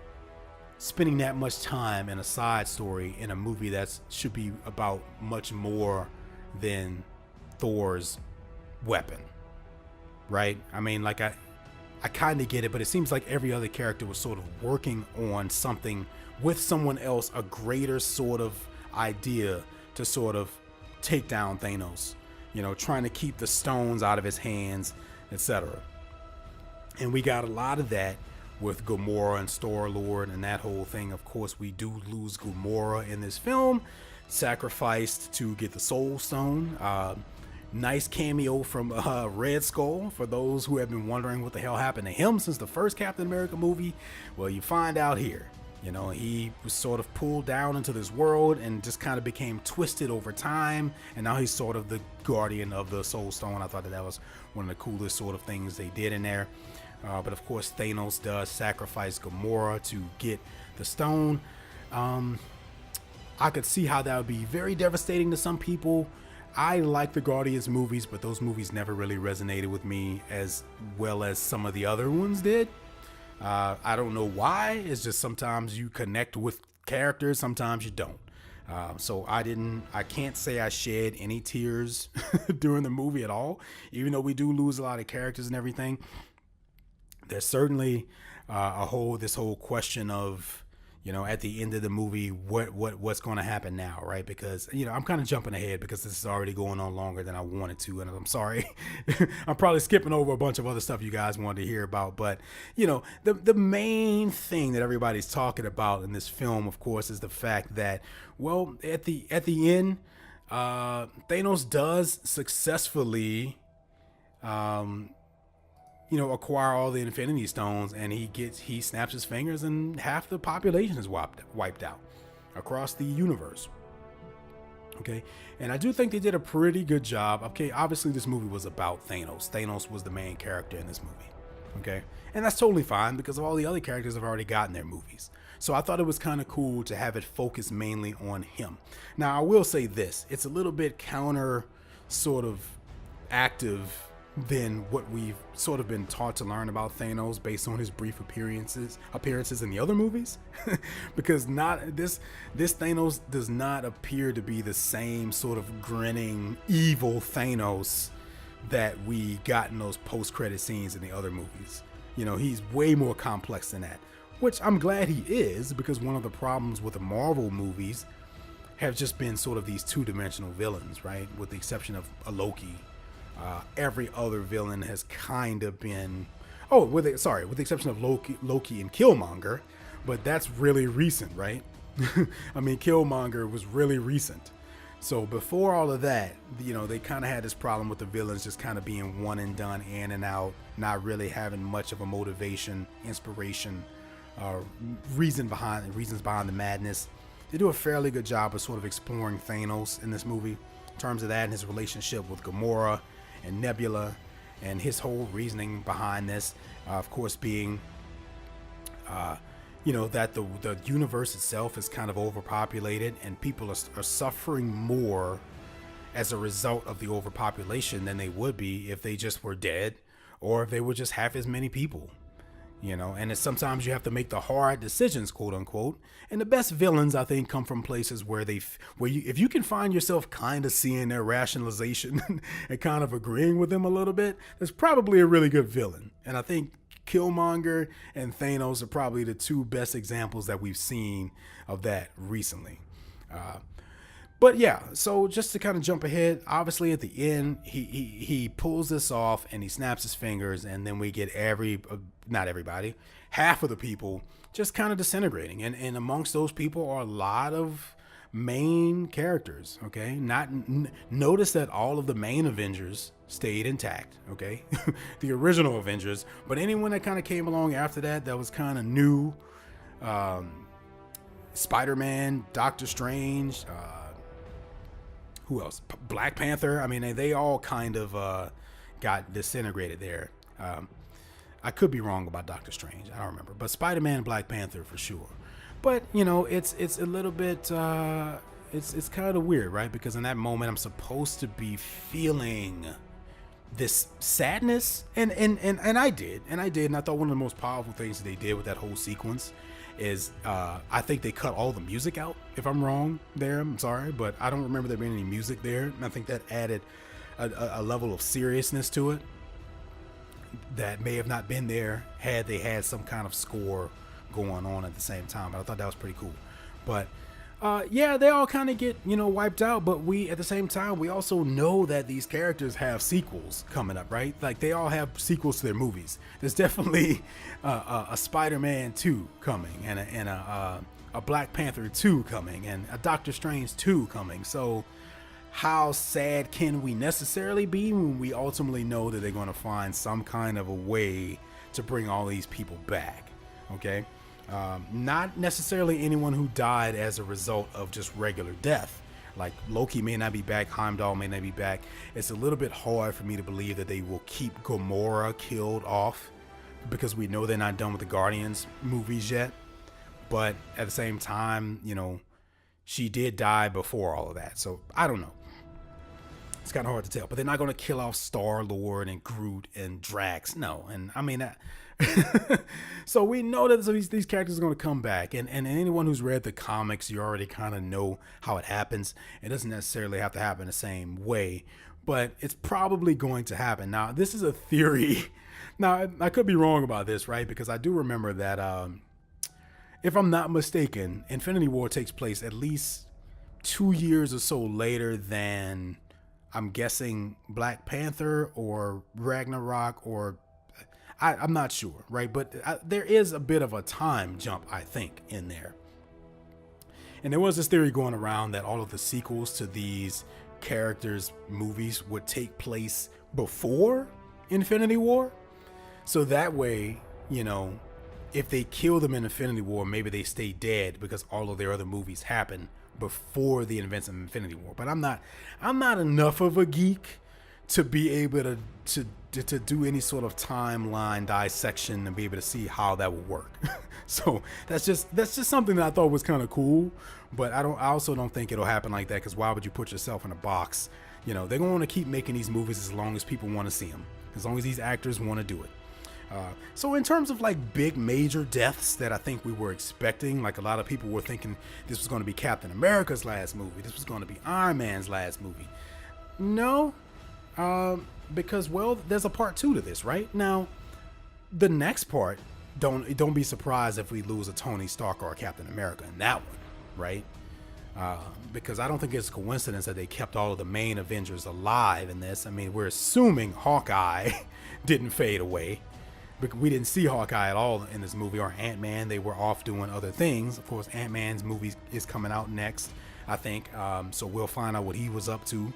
spending that much time in a side story in a movie that should be about much more than Thor's weapon, right? I mean, like I kind of get it, but it seems like every other character was sort of working on something with someone else, a greater sort of idea to sort of take down Thanos, trying to keep the stones out of his hands, etc. And we got a lot of that with Gamora and Star-Lord and that whole thing. Of course, we do lose Gamora in this film, sacrificed to get the Soul Stone. Nice cameo from Red Skull, for those who have been wondering what the hell happened to him since the first Captain America movie. Well, you find out here. He was sort of pulled down into this world and just kind of became twisted over time, and now he's sort of the guardian of the Soul Stone. I thought that was one of the coolest sort of things they did in there. But of course, Thanos does sacrifice Gamora to get the stone. I could see how that would be very devastating to some people. I like the Guardians movies, but those movies never really resonated with me as well as some of the other ones did. I don't know why. It's just sometimes you connect with characters, sometimes you don't. So I can't say I shed any tears during the movie at all, even though we do lose a lot of characters and everything. There's certainly this whole question of, at the end of the movie, what's going to happen now, right? Because, I'm kind of jumping ahead because this is already going on longer than I wanted to, and I'm sorry. I'm probably skipping over a bunch of other stuff you guys wanted to hear about, but, the main thing that everybody's talking about in this film, of course, is the fact that, well, at the end, Thanos does successfully, acquire all the Infinity Stones, and he snaps his fingers and half the population is wiped out across the universe. Okay. And I do think they did a pretty good job. Okay. Obviously this movie was about Thanos. Thanos was the main character in this movie. Okay. And that's totally fine because all the other characters have already gotten their movies. So I thought it was kind of cool to have it focus mainly on him. Now I will say this, it's a little bit counter sort of active than what we've sort of been taught to learn about Thanos based on his brief appearances in the other movies. Because this Thanos does not appear to be the same sort of grinning evil Thanos that we got in those post-credit scenes in the other movies. He's way more complex than that, which I'm glad he is, because one of the problems with the Marvel movies have just been sort of these two-dimensional villains, right? With the exception of a Loki. Every other villain has kind of been, with the exception of Loki and Killmonger, but that's really recent, right? I mean, Killmonger was really recent. So before all of that, they kind of had this problem with the villains just kind of being one and done, in and out, not really having much of a motivation, inspiration, reasons behind the madness. They do a fairly good job of sort of exploring Thanos in this movie in terms of that and his relationship with Gamora and Nebula, and his whole reasoning behind this, of course, being, that the universe itself is kind of overpopulated, and people are suffering more as a result of the overpopulation than they would be if they just were dead, or if they were just half as many people. And sometimes you have to make the hard decisions, quote unquote. And the best villains, I think, come from places where if you can find yourself kind of seeing their rationalization and kind of agreeing with them a little bit, that's probably a really good villain. And I think Killmonger and Thanos are probably the two best examples that we've seen of that recently. But yeah, so just to kind of jump ahead, obviously at the end, he pulls this off and he snaps his fingers, and then we get not everybody, half of the people just kind of disintegrating. And amongst those people are a lot of main characters, okay? Notice that all of the main Avengers stayed intact, okay? The original Avengers, but anyone that kind of came along after that was kind of new, Spider-Man, Doctor Strange, who else? Black Panther. I mean, they all kind of got disintegrated there. I could be wrong about Doctor Strange. I don't remember. But Spider-Man and Black Panther for sure. But, it's a little bit, it's kind of weird, right? Because in that moment, I'm supposed to be feeling this sadness. And I did. And I thought one of the most powerful things that they did with that whole sequence is I think they cut all the music out. If I'm wrong there, I'm sorry, but I don't remember there being any music there. And I think that added a level of seriousness to it that may have not been there had they had some kind of score going on at the same time. But I thought that was pretty cool. But they all kind of get wiped out, but we at the same time we also know that these characters have sequels coming up, right? Like they all have sequels to their movies. There's definitely a Spider-Man 2 coming, and a Black Panther 2 coming, and a Doctor Strange 2 coming. So how sad can we necessarily be when we ultimately know that they're going to find some kind of a way to bring all these people back? Okay. Not necessarily anyone who died as a result of just regular death. Like Loki may not be back, Heimdall may not be back. It's a little bit hard for me to believe that they will keep Gamora killed off, because we know they're not done with the Guardians movies yet. But at the same time, she did die before all of that. So I don't know. It's kind of hard to tell, but they're not going to kill off Star-Lord and Groot and Drax. No. And I mean, so we know that these characters are going to come back. And anyone who's read the comics, you already kind of know how it happens. It doesn't necessarily have to happen the same way, but it's probably going to happen. Now, this is a theory. Now, I could be wrong about this, right? Because I do remember that, if I'm not mistaken, Infinity War takes place at least 2 years or so later than, I'm guessing, Black Panther or Ragnarok, or I'm not sure, right? But there is a bit of a time jump, I think, in there. And there was this theory going around that all of the sequels to these characters' movies would take place before Infinity War. So that way, you know, if they kill them in Infinity War, maybe they stay dead because all of their other movies happen before the events of Infinity War. But I'm not enough of a geek to be able to do any sort of timeline dissection and be able to see how that would work. So that's just something that I thought was kind of cool. But I also don't think it'll happen like that, because why would you put yourself in a box? You know, they're going to want to keep making these movies as long as people want to see them, as long as these actors want to do it. So in terms of like big major deaths that I think we were expecting, like a lot of people were thinking this was going to be Captain America's last movie, this was going to be Iron Man's last movie. No, because, well, there's a part 2 to this, right? Now, the next part, don't be surprised if we lose a Tony Stark or a Captain America in that one, right? Because I don't think it's a coincidence that they kept all of the main Avengers alive in this. I mean, we're assuming Hawkeye didn't fade away. We didn't see Hawkeye at all in this movie, or Ant-Man. They were off doing other things. Of course, Ant-Man's movie is coming out next, I think. So we'll find out what he was up to.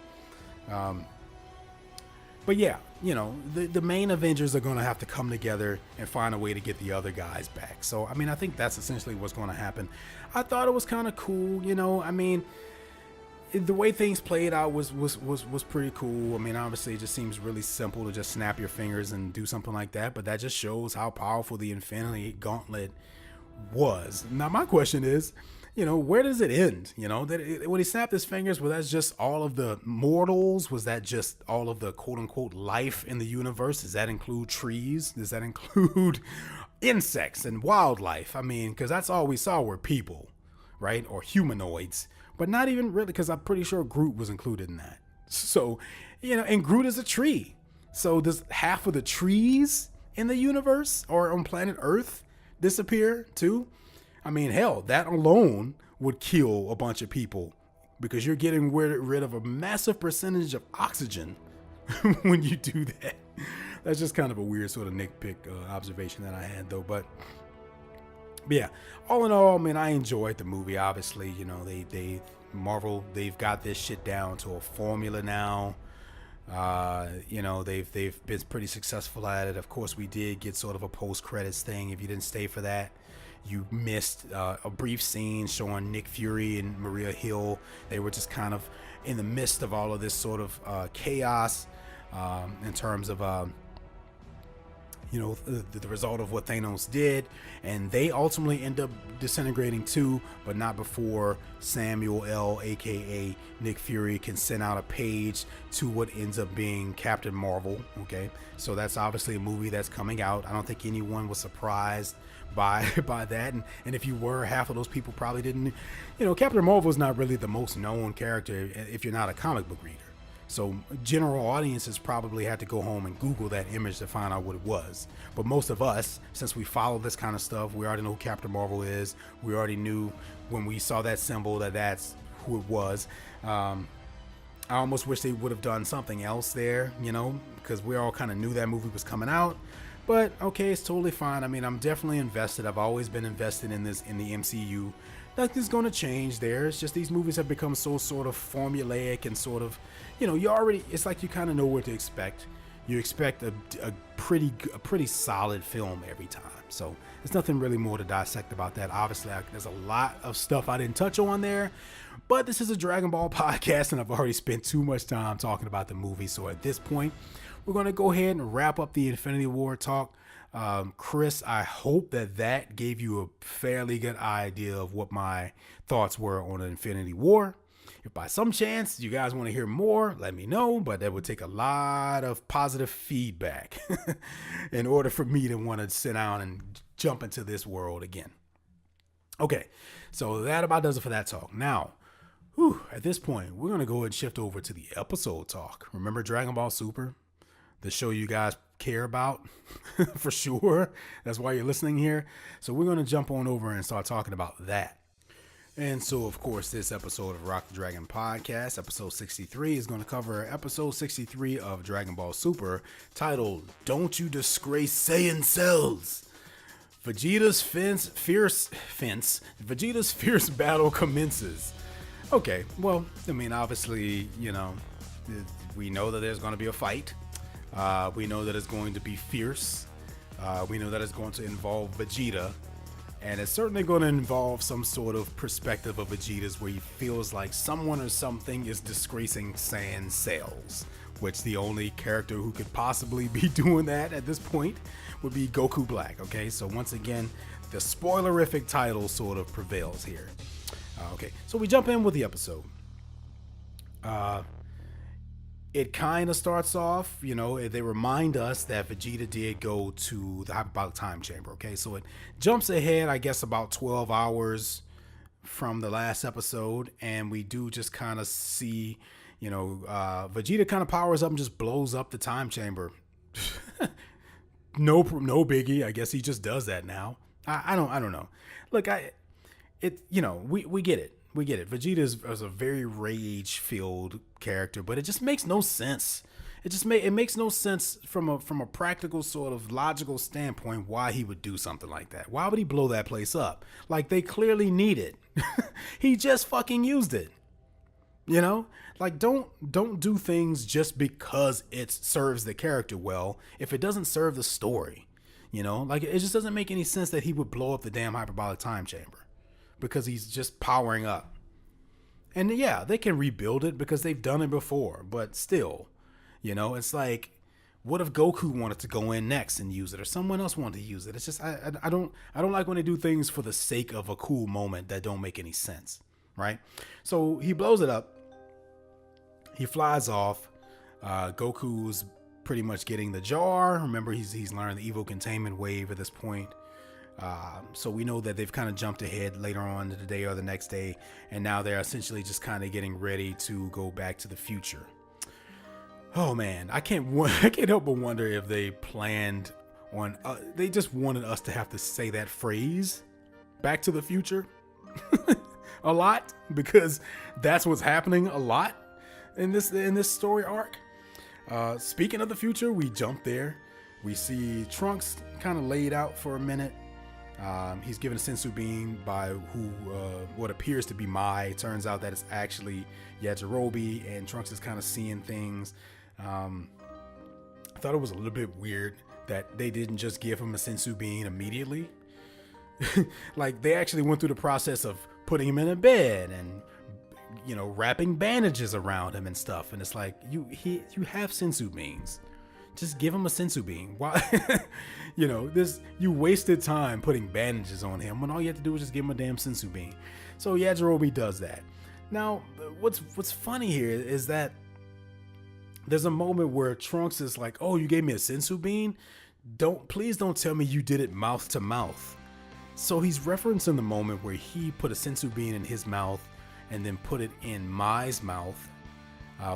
But yeah, you know, the main Avengers are going to have to come together and find a way to get the other guys back. So, I mean, I think that's essentially what's going to happen. I thought it was kind of cool, you know. I mean, the way things played out was pretty cool. I mean, obviously it just seems really simple to just snap your fingers and do something like that, but that just shows how powerful the Infinity Gauntlet was. Now my question is, you know, where does it end? You know, when he snapped his fingers, was that just all of the mortals? Was that just all of the quote unquote life in the universe? Does that include trees? Does that include insects and wildlife? I mean, because that's all we saw were people, right? Or humanoids. But not even really, because I'm pretty sure Groot was included in that. So, you know, and Groot is a tree. So does half of the trees in the universe or on planet Earth disappear too? I mean, hell, that alone would kill a bunch of people, because you're getting rid of a massive percentage of oxygen when you do that. That's just kind of a weird sort of nitpick observation that I had, though. But yeah, all in all, I mean, I enjoyed the movie. Obviously, you know, Marvel, they've got this shit down to a formula now. You know, they've been pretty successful at it. Of course, we did get sort of a post-credits thing. If you didn't stay for that, you missed a brief scene showing Nick Fury and Maria Hill. They were just kind of in the midst of all of this sort of chaos in terms of you know, the result of what Thanos did, and they ultimately end up disintegrating too, but not before Samuel L., aka Nick Fury, can send out a page to what ends up being Captain Marvel. Okay, so that's obviously a movie that's coming out. I don't think anyone was surprised by that, and if you were, half of those people probably didn't. You know, Captain Marvel is not really the most known character if you're not a comic book reader. So general audiences probably had to go home and Google that image to find out what it was. But most of us, since we follow this kind of stuff, we already know who Captain Marvel is. We already knew when we saw that symbol that that's who it was. I almost wish they would have done something else there, you know, because we all kind of knew that movie was coming out. But okay, it's totally fine. I mean, I'm definitely invested. I've always been invested in the MCU. Nothing's going to change there. It's just these movies have become so sort of formulaic and sort of, you know, it's like you kind of know what to expect. You expect a pretty solid film every time. So there's nothing really more to dissect about that. Obviously, there's a lot of stuff I didn't touch on there, but this is a Dragon Ball podcast and I've already spent too much time talking about the movie. So at this point, we're going to go ahead and wrap up the Infinity War talk. Chris, I hope that gave you a fairly good idea of what my thoughts were on Infinity War. If by some chance you guys want to hear more, let me know, but that would take a lot of positive feedback in order for me to want to sit down and jump into this world again. Okay, so that about does it for that talk. Now, at this point, we're going to go ahead and shift over to the episode talk. Remember Dragon Ball Super? The show you guys care about for sure. That's why you're listening here. So we're going to jump on over and start talking about that. And so, of course, this episode of Rock the Dragon Podcast, episode 63, is going to cover episode 63 of Dragon Ball Super, titled, Don't You Disgrace Saiyan Cells. Vegeta's fierce battle commences. Okay, well, I mean, obviously, we know that there's going to be a fight. We know that it's going to be fierce. We know that it's going to involve Vegeta. And it's certainly going to involve some sort of perspective of Vegeta's where he feels like someone or something is disgracing Saiyan cells, which the only character who could possibly be doing that at this point would be Goku Black. Okay, so once again, the spoilerific title sort of prevails here. Okay, so we jump in with the episode. It kind of starts off, they remind us that Vegeta did go to the hyperbolic time chamber. Okay, so it jumps ahead, I guess, about 12 hours from the last episode. And we do just kind of see, Vegeta kind of powers up and just blows up the time chamber. No biggie. I guess he just does that now. I don't know. Look, we get it. We get it. Vegeta is a very rage-filled character, but it just makes no sense. It makes no sense from a practical sort of logical standpoint why he would do something like that. Why would he blow that place up? Like, they clearly need it. He just fucking used it. Like, don't do things just because it serves the character well if it doesn't serve the story. Like, it just doesn't make any sense that he would blow up the damn hyperbolic time chamber. Because he's just powering up. And yeah, they can rebuild it because they've done it before. But still, it's like, what if Goku wanted to go in next and use it, or someone else wanted to use it? It's just, I don't like when they do things for the sake of a cool moment that don't make any sense, right? So he blows it up. He flies off. Goku's pretty much getting the jar. Remember, he's learned the Evo Containment Wave at this point. So we know that they've kind of jumped ahead later on in the day or the next day, and now they're essentially just kind of getting ready to go back to the future. Oh man, I can't help but wonder if they planned on, they just wanted us to have to say that phrase, Back to the Future, a lot, because that's what's happening a lot in this story arc. Speaking of the future, we jump there. We see Trunks kind of laid out for a minute. He's given a sensu bean by what appears to be Mai. Turns out that it's actually Yajirobe, and Trunks is kind of seeing things. I thought it was a little bit weird that they didn't just give him a sensu bean immediately. Like, they actually went through the process of putting him in a bed and wrapping bandages around him and stuff. And it's like, you have sensu beans. Just give him a sensu bean. Why? You wasted time putting bandages on him when all you have to do is just give him a damn sensu bean. So Yajirobe does that. Now, what's funny here is that there's a moment where Trunks is like, "Oh, you gave me a sensu bean? Please don't tell me you did it mouth to mouth." So he's referencing the moment where he put a sensu bean in his mouth and then put it in Mai's mouth.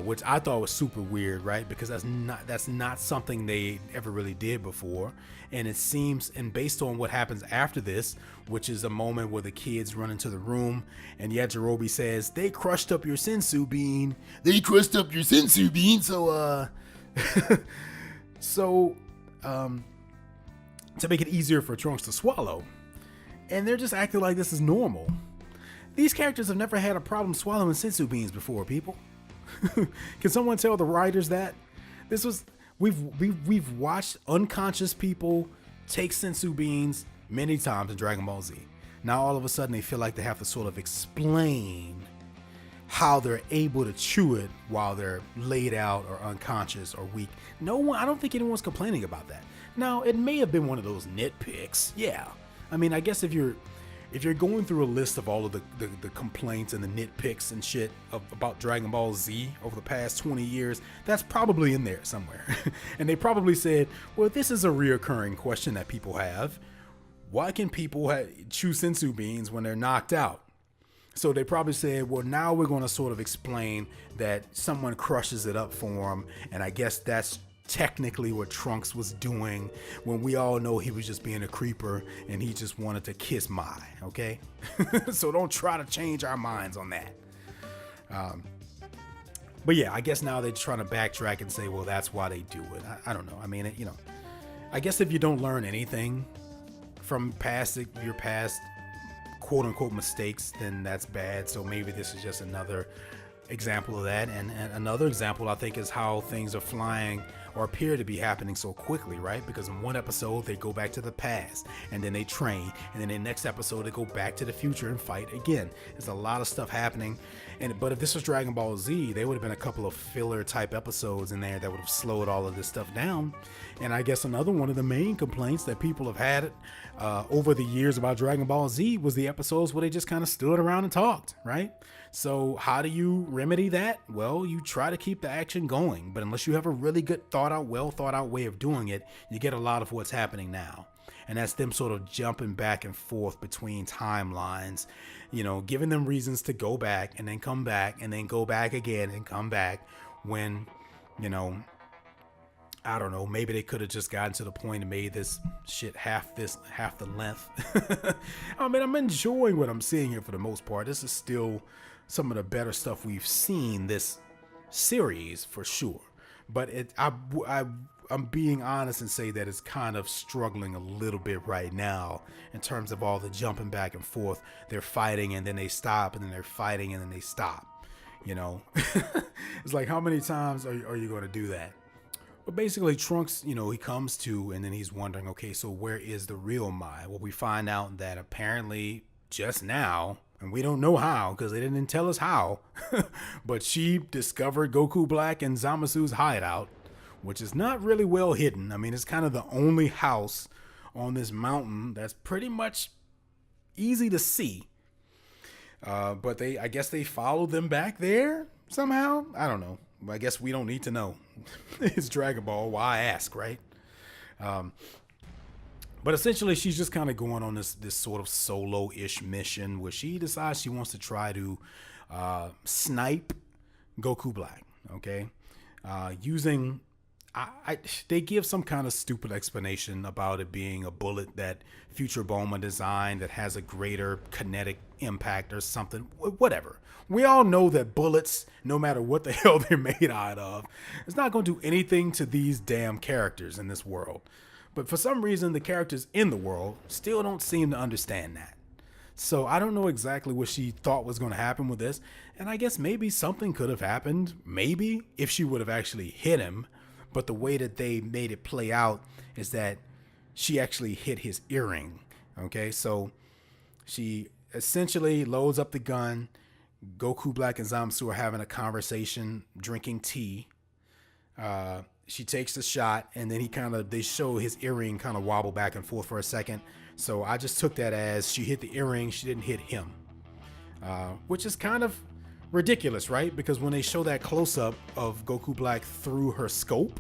Which I thought was super weird, right? Because that's not something they ever really did before. And it seems, and based on what happens after this, which is a moment where the kids run into the room and Yajirobe says, "They crushed up your sensu bean. They crushed up your sensu bean." So, to make it easier for Trunks to swallow. And they're just acting like this is normal. These characters have never had a problem swallowing sensu beans before, people. Can someone tell the writers that we've watched unconscious people take sensu beans many times in Dragon Ball Z. Now all of a sudden they feel like they have to sort of explain how they're able to chew it while they're laid out or unconscious or weak. I don't think anyone's complaining about that. Now, it may have been one of those nitpicks. Yeah. I mean, I guess if you're if you're going through a list of all of the complaints and the nitpicks and shit about Dragon Ball Z over the past 20 years, that's probably in there somewhere. And they probably said, well, this is a reoccurring question that people have. Why can people chew sensu beans when they're knocked out? So they probably said, well, now we're going to sort of explain that someone crushes it up for him. And I guess that's technically what Trunks was doing, when we all know he was just being a creeper and he just wanted to kiss Mai, okay? So don't try to change our minds on that. But yeah, I guess now they're trying to backtrack and say, well, that's why they do it. I don't know. I mean, you know, I guess if you don't learn anything from your past quote unquote mistakes, then that's bad. So maybe this is just another example of that. And another example, I think, is how things are flying or appear to be happening so quickly, right? Because in one episode they go back to the past and then they train, and then in the next episode they go back to the future and fight again. There's a lot of stuff happening. But if this was Dragon Ball Z, there would have been a couple of filler type episodes in there that would have slowed all of this stuff down. And I guess another one of the main complaints that people have had over the years about Dragon Ball Z was the episodes where they just kind of stood around and talked, right? So how do you remedy that? Well, you try to keep the action going, but unless you have a really good well thought out way of doing it, you get a lot of what's happening now. And that's them sort of jumping back and forth between timelines, you know, giving them reasons to go back and then come back and then go back again and come back when, you know, I don't know, maybe they could have just gotten to the point and made this shit half the length. I mean, I'm enjoying what I'm seeing here for the most part. This is still some of the better stuff we've seen this series for sure. But I'm being honest and say that it's kind of struggling a little bit right now in terms of all the jumping back and forth. They're fighting and then they stop, and then they're fighting and then they stop. You know, it's like, how many times are you going to do that? But basically, Trunks, you know, he comes to, and then he's wondering, okay, so where is the real Mai? Well, we find out that apparently just now, and we don't know how because they didn't tell us how, but she discovered Goku Black and Zamasu's hideout, which is not really well hidden. I mean, it's kind of the only house on this mountain that's pretty much easy to see. But I guess they followed them back there somehow. I don't know. I guess we don't need to know. It's Dragon Ball. Why ask, right? But essentially, she's just kind of going on this sort of solo-ish mission where she decides she wants to try to snipe Goku Black. Okay, using they give some kind of stupid explanation about it being a bullet that Future Bulma designed that has a greater kinetic impact or something. Whatever. We all know that bullets, no matter what the hell they're made out of, it's not going to do anything to these damn characters in this world. But for some reason, the characters in the world still don't seem to understand that. So I don't know exactly what she thought was going to happen with this. And I guess maybe something could have happened, maybe, if she would have actually hit him. But the way that they made it play out is that she actually hit his earring. Okay, so she essentially loads up the gun. Goku Black and Zamasu are having a conversation, drinking tea. She takes the shot, and then they show his earring kind of wobble back and forth for a second. So I just took that as she hit the earring, she didn't hit him. Which is kind of ridiculous, right? Because when they show that close-up of Goku Black through her scope,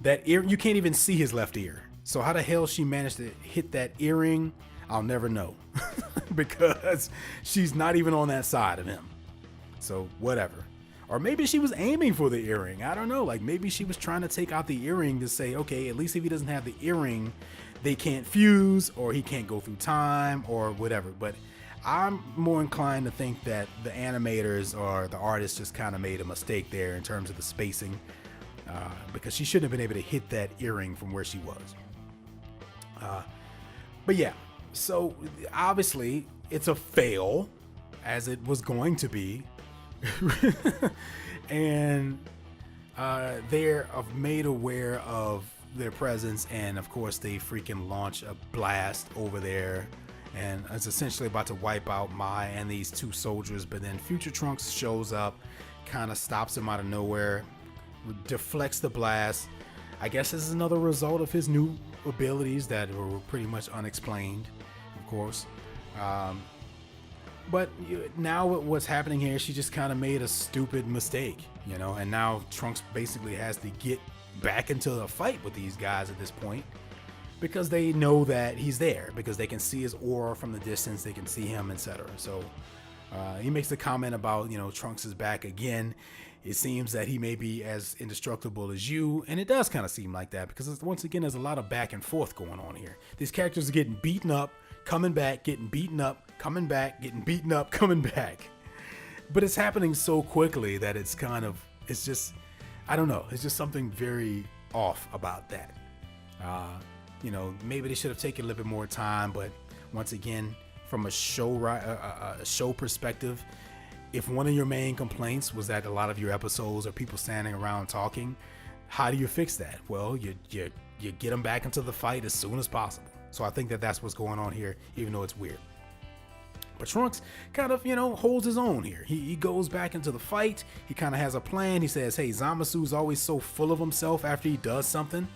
that ear, you can't even see his left ear. So how the hell she managed to hit that earring, I'll never know. Because she's not even on that side of him. So whatever. Or maybe she was aiming for the earring. I don't know. Like maybe she was trying to take out the earring to say, okay, at least if he doesn't have the earring, they can't fuse or he can't go through time or whatever. But I'm more inclined to think that the animators or the artists just kind of made a mistake there in terms of the spacing, because she shouldn't have been able to hit that earring from where she was. But yeah, so obviously it's a fail, as it was going to be. And they're made aware of their presence, and of course they freaking launch a blast over there, and it's essentially about to wipe out Mai and these two soldiers. But then Future Trunks shows up, kind of stops him out of nowhere, deflects the blast. I guess this is another result of his new abilities that were pretty much unexplained, of course. But now what's happening here, she just kind of made a stupid mistake, and now Trunks basically has to get back into a fight with these guys at this point because they know that he's there, because they can see his aura from the distance, they can see him, etc. So he makes the comment about, Trunks is back again. It seems that he may be as indestructible as you, and it does kind of seem like that because once again, there's a lot of back and forth going on here. These characters are getting beaten up, coming back, getting beaten up, coming back, getting beaten up, coming back. But it's happening so quickly that it's just, I don't know. It's just something very off about that. Maybe they should have taken a little bit more time, but once again, from a show perspective, if one of your main complaints was that a lot of your episodes are people standing around talking, how do you fix that? Well, you get them back into the fight as soon as possible. So I think that's what's going on here, even though it's weird. But Trunks kind of, holds his own here. He goes back into the fight. He kind of has a plan. He says, hey, Zamasu's always so full of himself after he does something,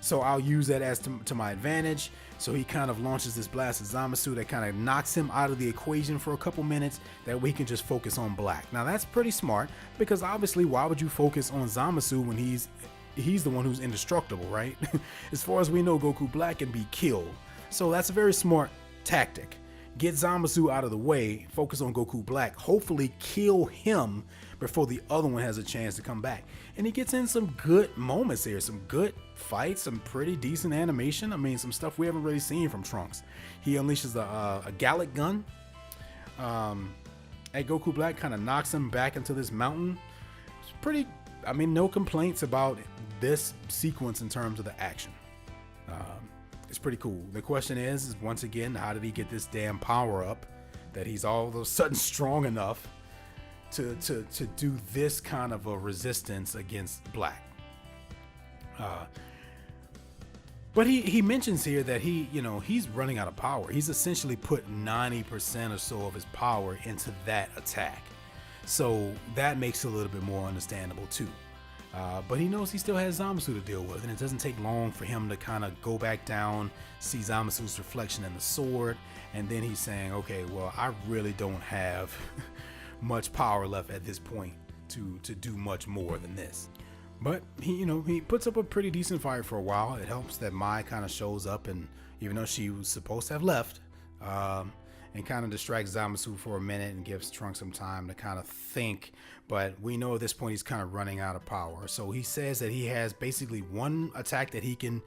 so I'll use that as to my advantage. So he kind of launches this blast at Zamasu that kind of knocks him out of the equation for a couple minutes. That way he can just focus on Black. Now that's pretty smart, because obviously why would you focus on Zamasu when he's the one who's indestructible, right? As far as we know, Goku Black can be killed. So that's a very smart tactic. Get Zamasu out of the way, focus on Goku Black, hopefully kill him before the other one has a chance to come back. And he gets in some good moments here, some good fights, some pretty decent animation. I mean, some stuff we haven't really seen from Trunks. He unleashes a Gallic gun at Goku Black, kind of knocks him back into this mountain. It's pretty, no complaints about this sequence in terms of the action. It's pretty cool. The question is once again, how did he get this damn power up that he's all of a sudden strong enough to do this kind of a resistance against Black? But he mentions here that he's running out of power. He's essentially put 90% or so of his power into that attack. So that makes it a little bit more understandable too. But he knows he still has Zamasu to deal with, and it doesn't take long for him to kind of go back down, see Zamasu's reflection in the sword, and then he's saying, okay, well, I really don't have much power left at this point to do much more than this. But he puts up a pretty decent fight for a while. It helps that Mai kind of shows up, and even though she was supposed to have left, and kind of distracts Zamasu for a minute and gives Trunks some time to kind of think. But we know at this point he's kind of running out of power. So he says that he has basically one attack that he can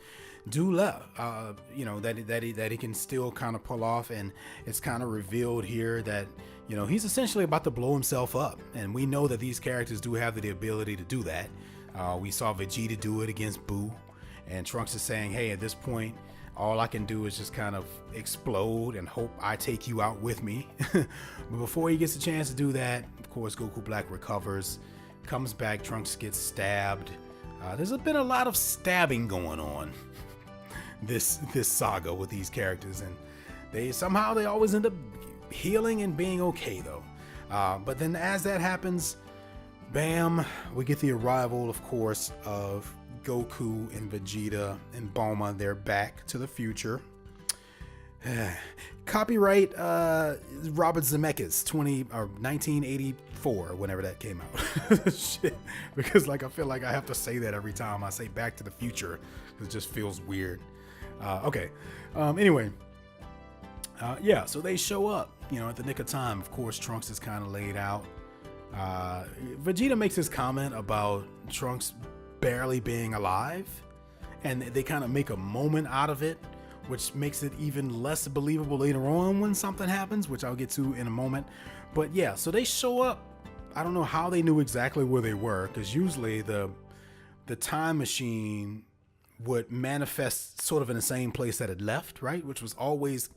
do left, that he can still kind of pull off. And it's kind of revealed here that, he's essentially about to blow himself up. And we know that these characters do have the ability to do that. We saw Vegeta do it against Buu. And Trunks is saying, hey, at this point, all I can do is just kind of explode and hope I take you out with me. But before he gets a chance to do that, of course, Goku Black recovers, comes back, Trunks gets stabbed. There's been a lot of stabbing going on this saga with these characters, and they always end up healing and being okay though. But then as that happens, bam, we get the arrival, of course, of Goku and Vegeta and Bulma. They're back to the future. Copyright Robert Zemeckis 1984, whenever that came out. Shit, because I feel like I have to say that every time I say Back to the Future. It just feels weird. Okay. Anyway, so they show up, at the nick of time. Of course, Trunks is kind of laid out. Vegeta makes this comment about Trunks barely being alive, and they kind of make a moment out of it, which makes it even less believable later on when something happens, which I'll get to in a moment. But yeah, so they show up. I don't know how they knew exactly where they were, because usually the time machine would manifest sort of in the same place that it left, right? Which was always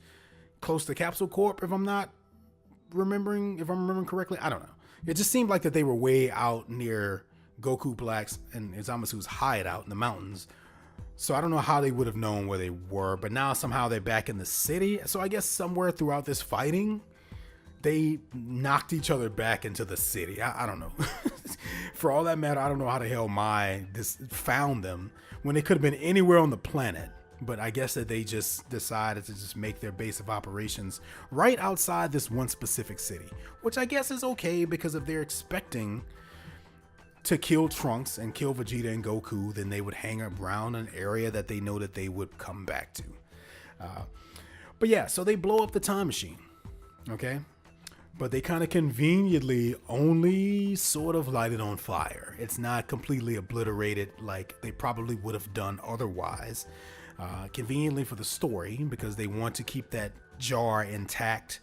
close to Capsule Corp, if I'm remembering correctly. I don't know. It just seemed like that they were way out near Goku Black's and Zamasu's hideout in the mountains. So I don't know how they would have known where they were, but now somehow they're back in the city. So I guess somewhere throughout this fighting, they knocked each other back into the city. I don't know. For all that matter, I don't know how the hell Mai found them when they could have been anywhere on the planet. but I guess that they just decided to just make their base of operations right outside this one specific city, which I guess is okay, because if they're expecting to kill Trunks and kill Vegeta and Goku, then they would hang around an area that they know that they would come back to. But yeah, so they blow up the time machine, okay? But they kind of conveniently only sort of light it on fire. It's not completely obliterated like they probably would have done otherwise. Conveniently for the story, because they want to keep that jar intact,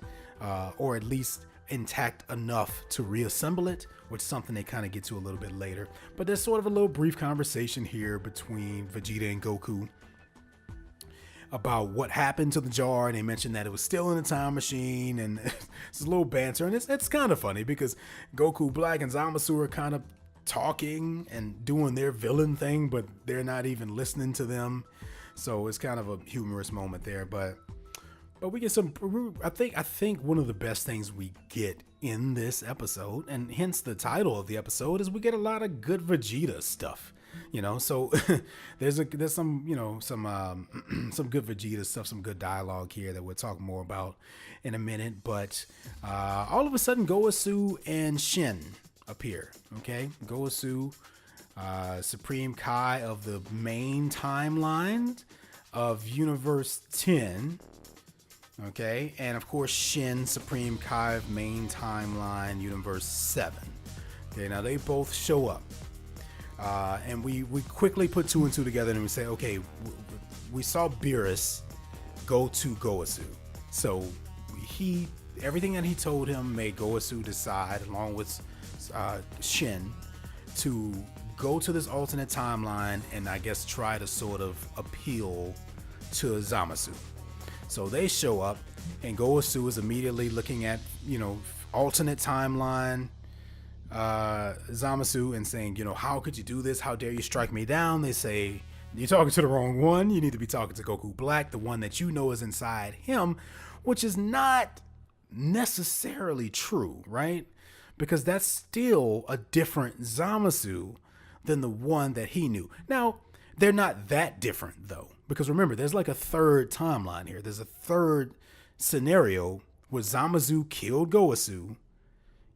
or at least intact enough to reassemble it, which is something they kind of get to a little bit later. But there's sort of a little brief conversation here between Vegeta and Goku about what happened to the jar, and they mentioned that it was still in the time machine, and it's a little banter, and it's kind of funny because Goku Black and Zamasu are kind of talking and doing their villain thing, but they're not even listening to them, so it's kind of a humorous moment there. But we get some, I think one of the best things we get in this episode, and hence the title of the episode, is we get a lot of good Vegeta stuff. So there's some some good Vegeta stuff, some good dialogue here that we'll talk more about in a minute. But all of a sudden, Gowasu and Shin appear. Okay, Gowasu, Supreme Kai of the main timeline of Universe 10. Okay, and of course Shin, Supreme Kai of main timeline Universe 7. Okay, now they both show up. And we quickly put two and two together, and we say, okay, we saw Beerus go to Gowasu. So everything that he told him made Gowasu decide, along with Shin, to go to this alternate timeline and I guess try to sort of appeal to Zamasu. So they show up, and Gowasu is immediately looking at, alternate timeline Zamasu and saying, how could you do this? How dare you strike me down? They say, you're talking to the wrong one. You need to be talking to Goku Black, the one that you know is inside him, which is not necessarily true, right? Because that's still a different Zamasu than the one that he knew. Now, they're not that different, though, because remember, there's like a third timeline here. There's a third scenario where Zamasu killed Gowasu,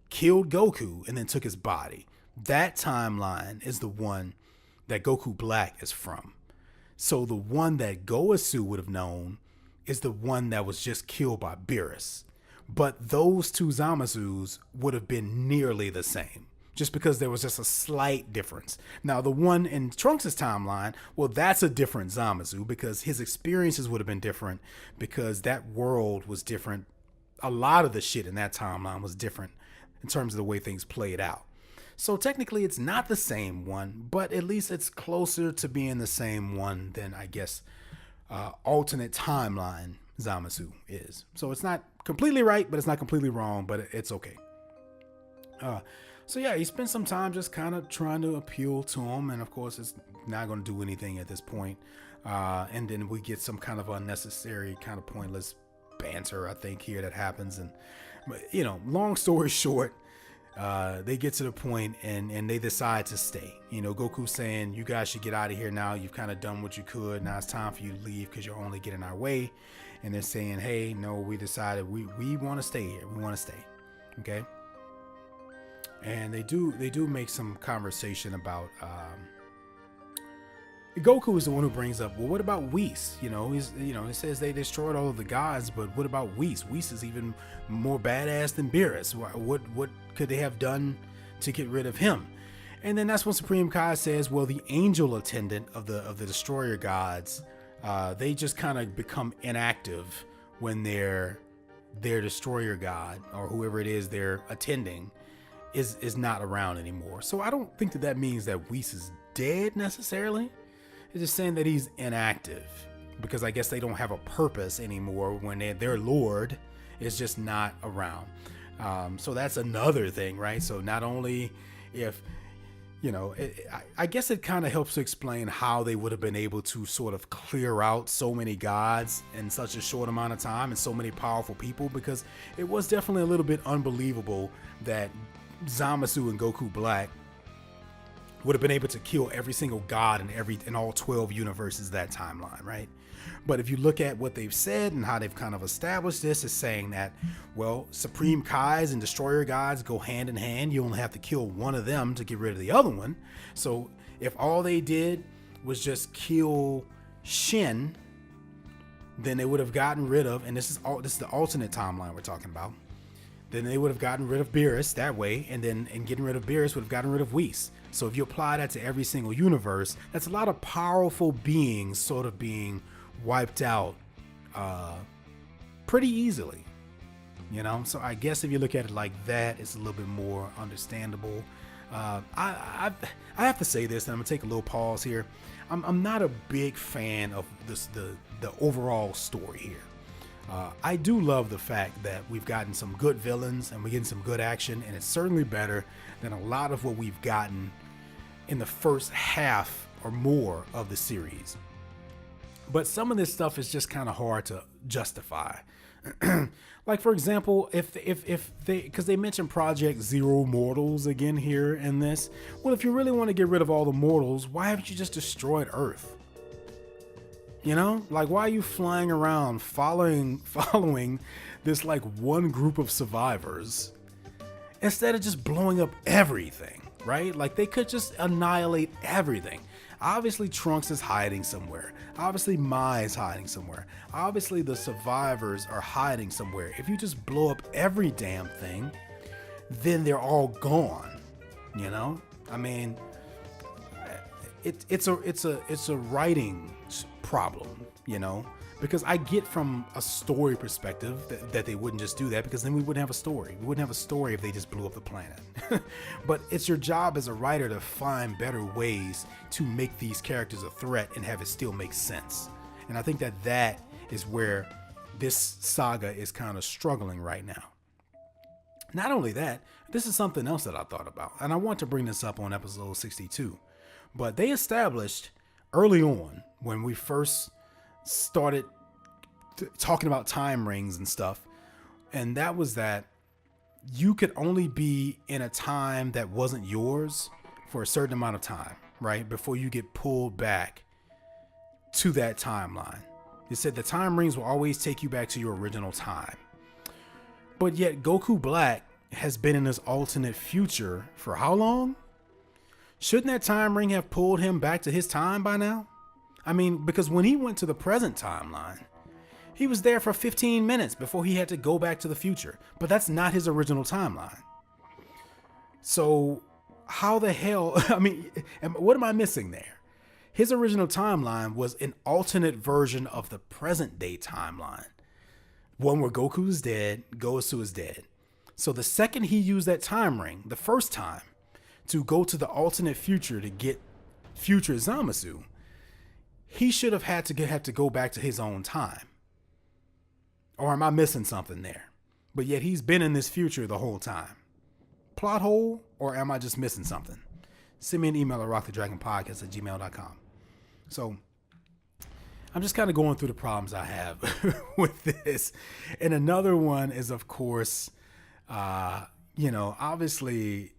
killed Goku, and then took his body. That timeline is the one that Goku Black is from. So the one that Gowasu would have known is the one that was just killed by Beerus. But those two Zamasus would have been nearly the same, just because there was just a slight difference. Now, the one in Trunks' timeline, well, that's a different Zamasu, because his experiences would have been different, because that world was different. A lot of the shit in that timeline was different in terms of the way things played out. So technically it's not the same one, but at least it's closer to being the same one than, I guess, alternate timeline Zamasu is. So it's not completely right, but it's not completely wrong, but it's okay. So yeah, he spent some time just kind of trying to appeal to him, and of course it's not going to do anything at this point. And then we get some kind of unnecessary, kind of pointless banter, I think, here that happens. And long story short, they get to the point and they decide to stay. Goku saying, you guys should get out of here now. You've kind of done what you could. Now it's time for you to leave because you're only getting our way. And they're saying, hey, no, we decided we want to stay here. We want to stay. Okay. And they do make some conversation about, Goku is the one who brings up, well, what about Whis? It says they destroyed all of the gods, but what about Whis? Whis is even more badass than Beerus. What could they have done to get rid of him? And then that's when Supreme Kai says, well, the angel attendant of the destroyer gods, they just kind of become inactive when their destroyer god, or whoever it is they're attending, is not around anymore. So I don't think that means that Whis is dead necessarily. It's just saying that he's inactive, because I guess they don't have a purpose anymore when their lord is just not around. So that's another thing, right? So not only if, I guess it kind of helps to explain how they would have been able to sort of clear out so many gods in such a short amount of time and so many powerful people, because it was definitely a little bit unbelievable that Zamasu and Goku Black would have been able to kill every single god in all 12 universes of that timeline, right? But if you look at what they've said and how they've kind of established this, is saying that, well, Supreme Kais and Destroyer gods go hand in hand. You only have to kill one of them to get rid of the other one. So if all they did was just kill Shin, then they would have gotten rid of, and this is the alternate timeline we're talking about, then they would have gotten rid of Beerus that way, and getting rid of Beerus would have gotten rid of Whis. So if you apply that to every single universe, that's a lot of powerful beings sort of being wiped out pretty easily, you know? So I guess if you look at it like that, it's a little bit more understandable. I have to say this, and I'm gonna take a little pause here. I'm not a big fan of the overall story here. I do love the fact that we've gotten some good villains and we're getting some good action, and it's certainly better than a lot of what we've gotten in the first half or more of the series. But some of this stuff is just kind of hard to justify. Like, for example, if they, because they mentioned Project Zero Mortals again here in this. Well, if you really want to get rid of all the mortals, why haven't you just destroyed Earth? You know, like, why are you flying around following this like one group of survivors instead of just blowing up everything, right? Like, they could just annihilate everything. Obviously, Trunks is hiding somewhere. Obviously, Mai is hiding somewhere. Obviously, the survivors are hiding somewhere. If you just blow up every damn thing, then they're all gone. You know, I mean, it's a writing problem, you know, because I get from a story perspective that they wouldn't just do that, because then we wouldn't have a story. We wouldn't have a story if they just blew up the planet. But it's your job as a writer to find better ways to make these characters a threat and have it still make sense. And I think that is where this saga is kind of struggling right now. Not only that, this is something else that I thought about, and I want to bring this up on episode 62. But they established early on, when we first started talking about time rings and stuff, and that was that you could only be in a time that wasn't yours for a certain amount of time, right? Before you get pulled back to that timeline. They said the time rings will always take you back to your original time. But yet Goku Black has been in this alternate future for how long? Shouldn't that time ring have pulled him back to his time by now? I mean, because when he went to the present timeline, he was there for 15 minutes before he had to go back to the future. But that's not his original timeline. So how the hell, I mean, what am I missing there? His original timeline was an alternate version of the present day timeline. One where Goku is dead, Goku is dead. So the second he used that time ring, the first time, to go to the alternate future to get future Zamasu, he should have had to go back to his own time. Or am I missing something there? But yet he's been in this future the whole time. Plot hole, or am I just missing something? Send me an email at rockthedragonpodcast@gmail.com. So I'm just kind of going through the problems I have with this. And another one is, of course, obviously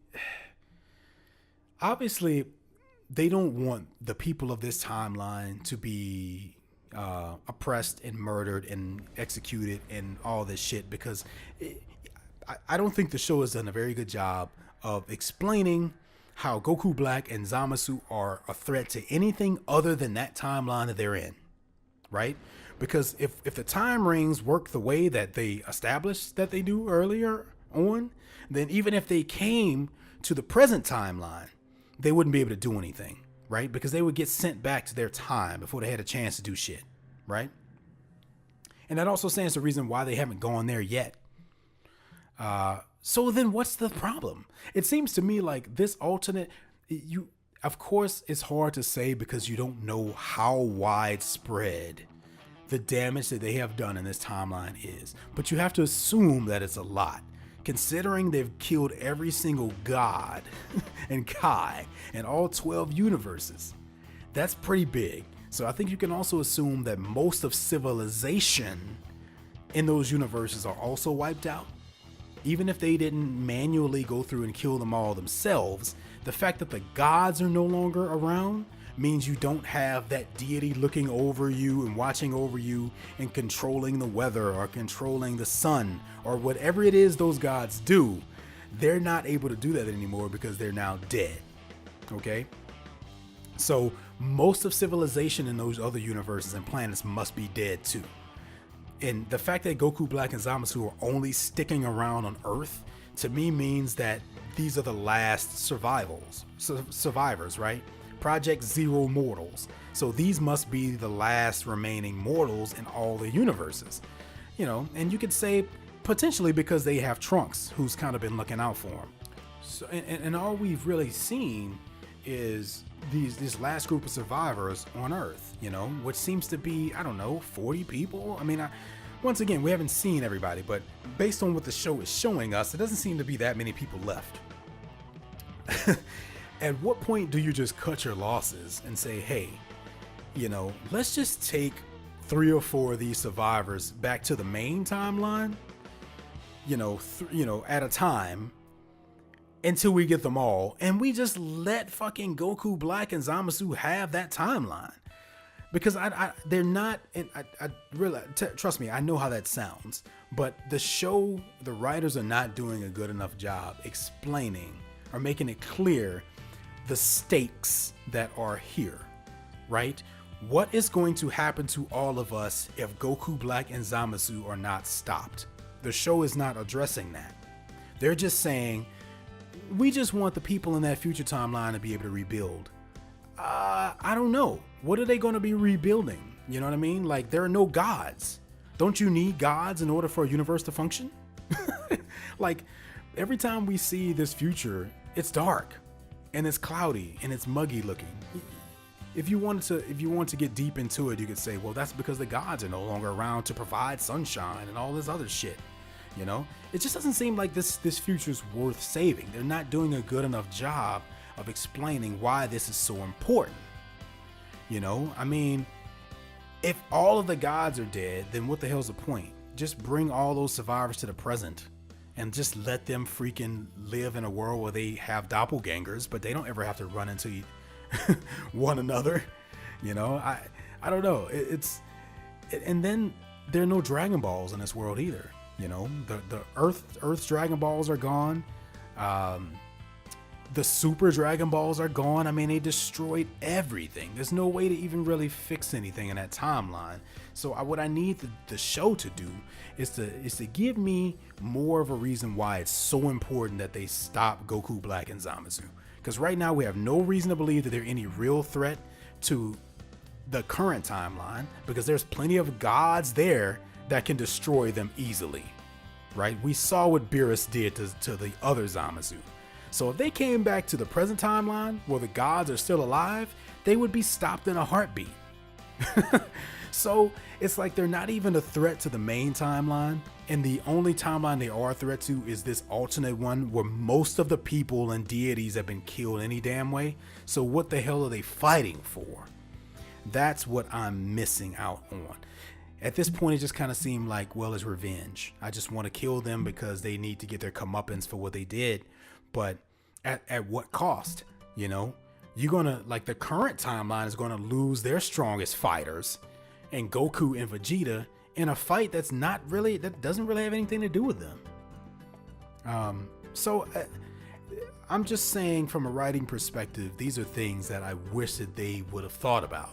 they don't want the people of this timeline to be oppressed and murdered and executed and all this shit, because I don't think the show has done a very good job of explaining how Goku Black and Zamasu are a threat to anything other than that timeline that they're in, right? Because if the time rings work the way that they established that they do earlier on, then even if they came to the present timeline, they wouldn't be able to do anything, right? Because they would get sent back to their time before they had a chance to do shit, right? And that also stands to reason why they haven't gone there yet. So then what's the problem? It seems to me like this alternate, of course, it's hard to say because you don't know how widespread the damage that they have done in this timeline is. But you have to assume that it's a lot, considering they've killed every single god and Kai in all 12 universes. That's pretty big. So I think you can also assume that most of civilization in those universes are also wiped out. Even if they didn't manually go through and kill them all themselves, The fact that the gods are no longer around means you don't have that deity looking over you and watching over you and controlling the weather or controlling the sun or whatever it is those gods do. They're not able to do that anymore because they're now dead. Okay? So most of civilization in those other universes and planets must be dead too. And the fact that Goku Black and Zamasu are only sticking around on Earth, to me means that these are the last survivors, right? Project Zero mortals. So these must be the last remaining mortals in all the universes. You know, and you could say potentially because they have Trunks, who's kind of been looking out for them. So, and all we've really seen is this last group of survivors on Earth, you know, which seems to be, I don't know, 40 people. I mean, once again, we haven't seen everybody, but based on what the show is showing us, it doesn't seem to be that many people left. At what point do you just cut your losses and say, hey, you know, let's just take 3 or 4 of these survivors back to the main timeline, you know, at a time until we get them all, and we just let fucking Goku Black and Zamasu have that timeline. Because they're not, and I really, trust me, I know how that sounds, but the writers are not doing a good enough job explaining or making it clear the stakes that are here, right? What is going to happen to all of us if Goku Black and Zamasu are not stopped? The show is not addressing that. They're just saying, we just want the people in that future timeline to be able to rebuild. I don't know. What are they going to be rebuilding? You know what I mean? Like, there are no gods. Don't you need gods in order for a universe to function? Like, every time we see this future, it's dark and it's cloudy and it's muggy looking. If you want to get deep into it, you could say, well, that's because the gods are no longer around to provide sunshine and all this other shit. You know, it just doesn't seem like this future's worth saving. They're not doing a good enough job of explaining why this is so important. You know, I mean, if all of the gods are dead, then what the hell's the point? Just bring all those survivors to the present and just let them freaking live in a world where they have doppelgangers, but they don't ever have to run into one another. You know, I don't know. And then there are no Dragon Balls in this world either. You know, the Earth's Dragon Balls are gone. The Super Dragon Balls are gone. I mean, they destroyed everything. There's no way to even really fix anything in that timeline. So what I need the show to do is to give me more of a reason why it's so important that they stop Goku Black and Zamasu. Because right now we have no reason to believe that they're any real threat to the current timeline, because there's plenty of gods there that can destroy them easily, right? We saw what Beerus did to the other Zamasu. So if they came back to the present timeline where the gods are still alive, they would be stopped in a heartbeat. So it's like they're not even a threat to the main timeline, and the only timeline they are a threat to is this alternate one where most of the people and deities have been killed any damn way. So what the hell are they fighting for? That's what I'm missing out on. At this point, it just kind of seemed like, well, it's revenge. I just want to kill them because they need to get their comeuppance for what they did. But at what cost? You know, you're going to, like, the current timeline is going to lose their strongest fighters and Goku and Vegeta in a fight that doesn't really have anything to do with them. So I'm just saying, from a writing perspective, these are things that I wish that they would have thought about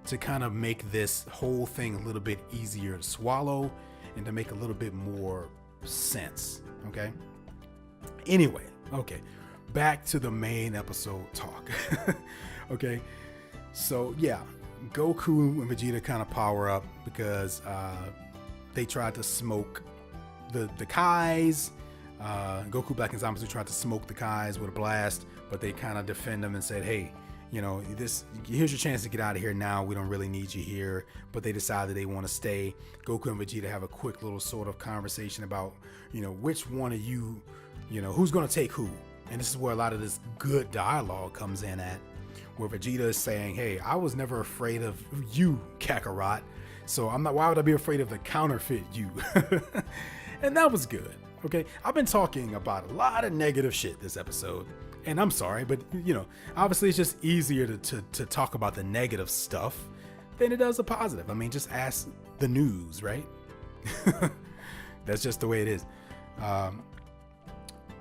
to kind of make this whole thing a little bit easier to swallow and to make a little bit more sense. Okay. Anyway, okay. Back to the main episode talk. Okay. So yeah, Goku and Vegeta kind of power up because they tried to smoke the Kais. Goku Black and Zamasu tried to smoke the Kais with a blast, but they kind of defend them and said, hey, you know, here's your chance to get out of here now. We don't really need you here. But they decided they want to stay. Goku and Vegeta have a quick little sort of conversation about, you know, which one of you, you know, who's going to take who. And this is where a lot of this good dialogue comes in at, where Vegeta is saying, hey, I was never afraid of you, Kakarot. So why would I be afraid of the counterfeit you? And that was good. Okay, I've been talking about a lot of negative shit this episode. And I'm sorry, but obviously it's just easier to talk about the negative stuff than it does the positive. I mean, just ask the news, right? That's just the way it is.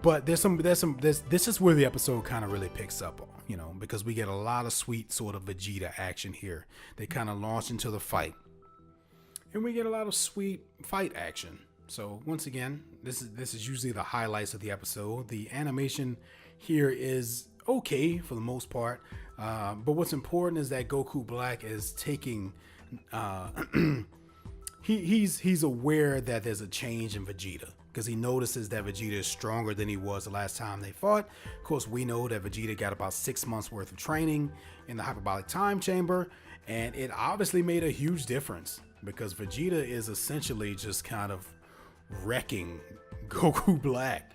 But this is where the episode kind of really picks up on, because we get a lot of sweet sort of Vegeta action here. They kind of launch into the fight, and we get a lot of sweet fight action. So once again, this is usually the highlights of the episode. The animation here is okay for the most part, but what's important is that Goku Black is taking he's aware that there's a change in Vegeta, because he notices that Vegeta is stronger than he was the last time they fought. Of course, we know that Vegeta got about 6 months worth of training in the hyperbolic time chamber, and it obviously made a huge difference, because Vegeta is essentially just kind of wrecking Goku Black.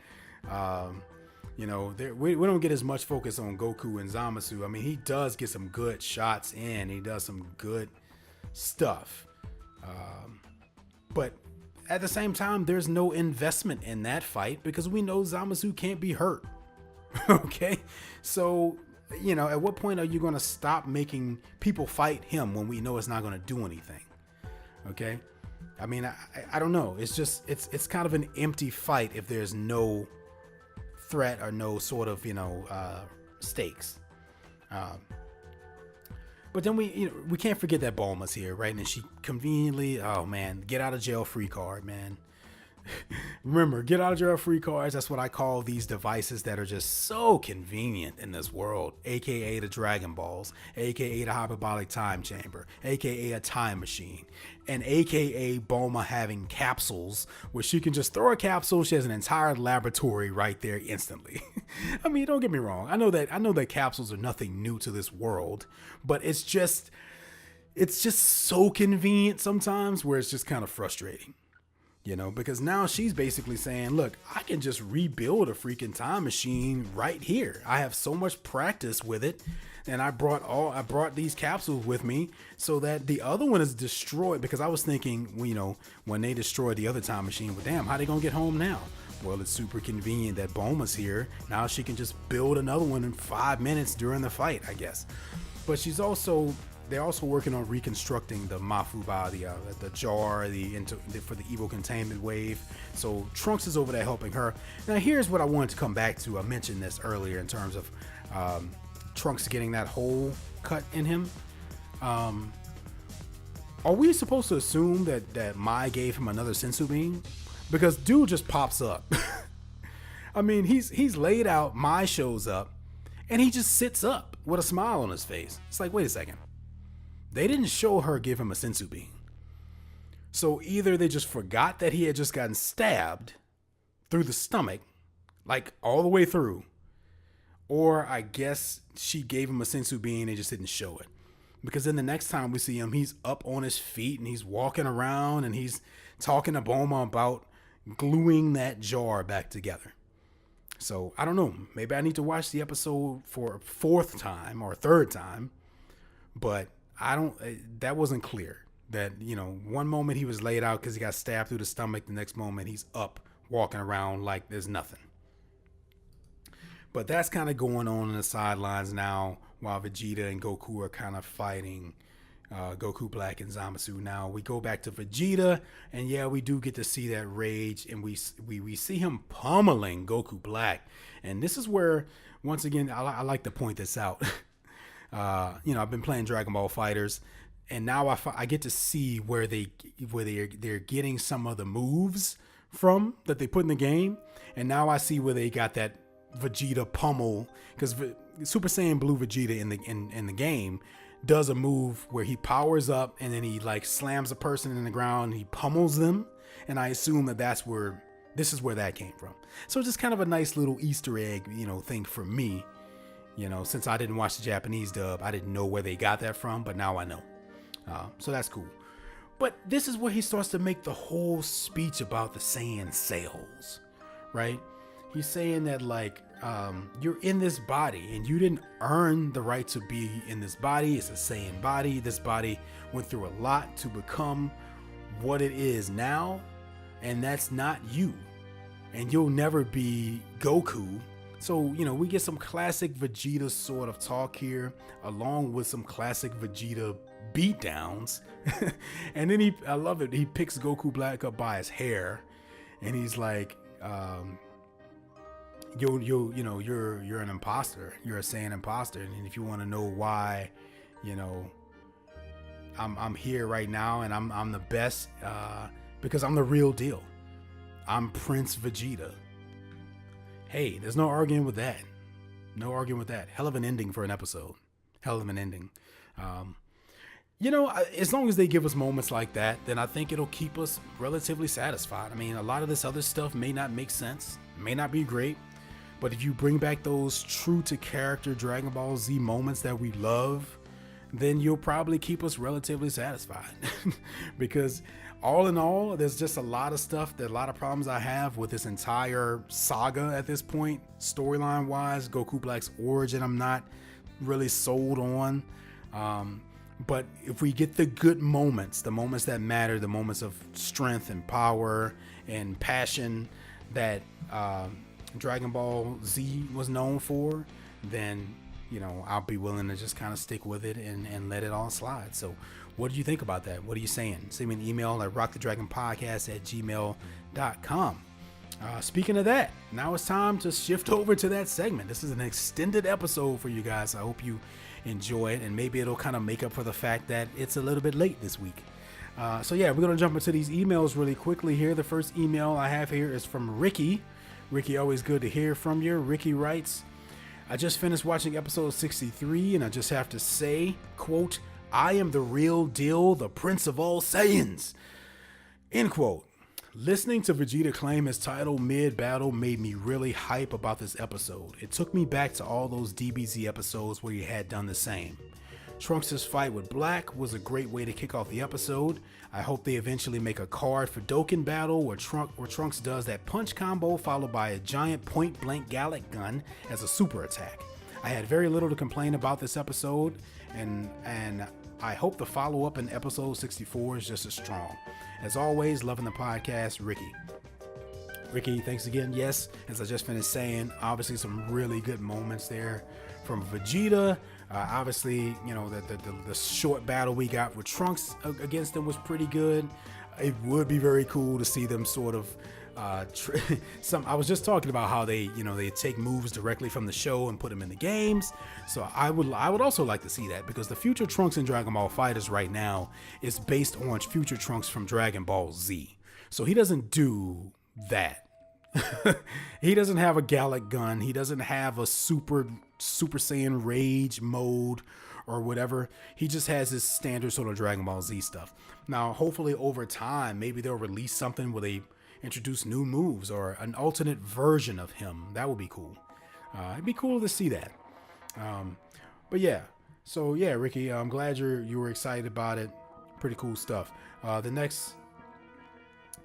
We don't get as much focus on Goku and Zamasu. I mean, he does get some good shots in. He does some good stuff. But at the same time, there's no investment in that fight, because we know Zamasu can't be hurt. Okay? So, at what point are you going to stop making people fight him when we know it's not going to do anything? Okay? I mean, I don't know. It's just, it's kind of an empty fight if there's no threat or no sort of, stakes. But then we can't forget that Bulma's here, right? And she conveniently, oh man, get out of jail free card, man. Remember, get out of jail free cards. That's what I call these devices that are just so convenient in this world, aka the Dragon Balls, aka the hyperbolic time chamber, aka a time machine, and aka Bulma having capsules where she can just throw a capsule. She has an entire laboratory right there instantly. I mean, don't get me wrong. I know that capsules are nothing new to this world, but it's just so convenient sometimes where it's just kind of frustrating. Because now she's basically saying, look, I can just rebuild a freaking time machine right here. I have so much practice with it. And I brought these capsules with me so that the other one is destroyed, because I was thinking, when they destroyed the other time machine, well, damn, how they gonna get home now? Well, it's super convenient that Bulma's here. Now she can just build another one in 5 minutes during the fight, I guess. But they're also working on reconstructing the Mafuba, the jar, for the evil containment wave. So Trunks is over there helping her. Now here's what I wanted to come back to. I mentioned this earlier in terms of Trunks getting that hole cut in him. Are we supposed to assume that Mai gave him another sensu bean? Because dude just pops up. I mean, he's laid out. Mai shows up, and he just sits up with a smile on his face. It's like, wait a second. They didn't show her give him a sensu bean. So either they just forgot that he had just gotten stabbed through the stomach, like all the way through, or I guess she gave him a sensu bean and just didn't show it. Because then the next time we see him, he's up on his feet and he's walking around and he's talking to Bulma about gluing that jar back together. So I don't know. Maybe I need to watch the episode for a fourth time or a third time, but that wasn't clear. That, one moment he was laid out because he got stabbed through the stomach. The next moment he's up walking around like there's nothing. But that's kind of going on in the sidelines now while Vegeta and Goku are kind of fighting Goku Black and Zamasu. Now we go back to Vegeta, and yeah, we do get to see that rage, and we see him pummeling Goku Black. And this is where, once again, I like to point this out. I've been playing Dragon Ball FighterZ, and now I get to see where they're getting some of the moves from that they put in the game, and now I see where they got that Vegeta pummel, because Super Saiyan Blue Vegeta in the game does a move where he powers up and then he like slams a person in the ground and he pummels them, and I assume this is where that came from. So just kind of a nice little Easter egg, thing for me. Since I didn't watch the Japanese dub, I didn't know where they got that from, but now I know. So that's cool. But this is where he starts to make the whole speech about the Saiyan cells, right? He's saying that, like, you're in this body and you didn't earn the right to be in this body. It's a Saiyan body. This body went through a lot to become what it is now, and that's not you. And you'll never be Goku. So, you know, we get some classic Vegeta sort of talk here, along with some classic Vegeta beatdowns. And then I love it, he picks Goku Black up by his hair, and he's like, you're an imposter. You're a Saiyan imposter. And if you want to know why, you know, I'm here right now and I'm the best, because I'm the real deal. I'm Prince Vegeta. Hey, there's no arguing with that. No arguing with that. Hell of an ending for an episode. Hell of an ending. You know, as long as they give us moments like that, then I think it'll keep us relatively satisfied. I mean, a lot of this other stuff may not make sense, may not be great, but if you bring back those true to character Dragon Ball Z moments that we love, then you'll probably keep us relatively satisfied. Because all in all, there's just a lot of problems I have with this entire saga at this point. Storyline wise, Goku Black's origin, I'm not really sold on. But if we get the good moments, the moments that matter, the moments of strength and power and passion that Dragon Ball Z was known for, then, you know, I'll be willing to just kind of stick with it and let it all slide. So what do you think about that? What are you saying? Send me an email at rockthedragonpodcast@gmail.com. Speaking of that, now it's time to shift over to that segment. This is an extended episode for you guys. I hope you enjoy it, and maybe it'll kind of make up for the fact that it's a little bit late this week. So yeah, we're going to jump into these emails really quickly here. The first email I have here is from Ricky. Ricky, always good to hear from you. Ricky writes, I just finished watching episode 63, and I just have to say, quote, I am the real deal, the Prince of all Saiyans, end quote. Listening to Vegeta claim his title mid-battle made me really hype about this episode. It took me back to all those DBZ episodes where he had done the same. Trunks' fight with Black was a great way to kick off the episode. I hope they eventually make a card for Dokkan Battle where Trunks does that punch combo followed by a giant point-blank Gallic gun as a super attack. I had very little to complain about this episode, and I hope the follow-up in episode 64 is just as strong. As always, loving the podcast, Ricky. Ricky, thanks again. Yes, as I just finished saying, obviously some really good moments there from Vegeta. Obviously, you know, the short battle we got with Trunks against them was pretty good. It would be very cool to see them sort of I was just talking about how they take moves directly from the show and put them in the games. So I would also like to see that, because the future Trunks in Dragon Ball FighterZ right now is based on future Trunks from Dragon Ball Z. So he doesn't do that. He doesn't have a Gallic gun. He doesn't have a Super Saiyan Rage mode or whatever. He just has his standard sort of Dragon Ball Z stuff. Now, hopefully over time, maybe they'll release something where they introduce new moves or an alternate version of him. That would be cool. It'd be cool to see that. But yeah, so yeah, Ricky, I'm glad you were excited about it. Pretty cool stuff. The next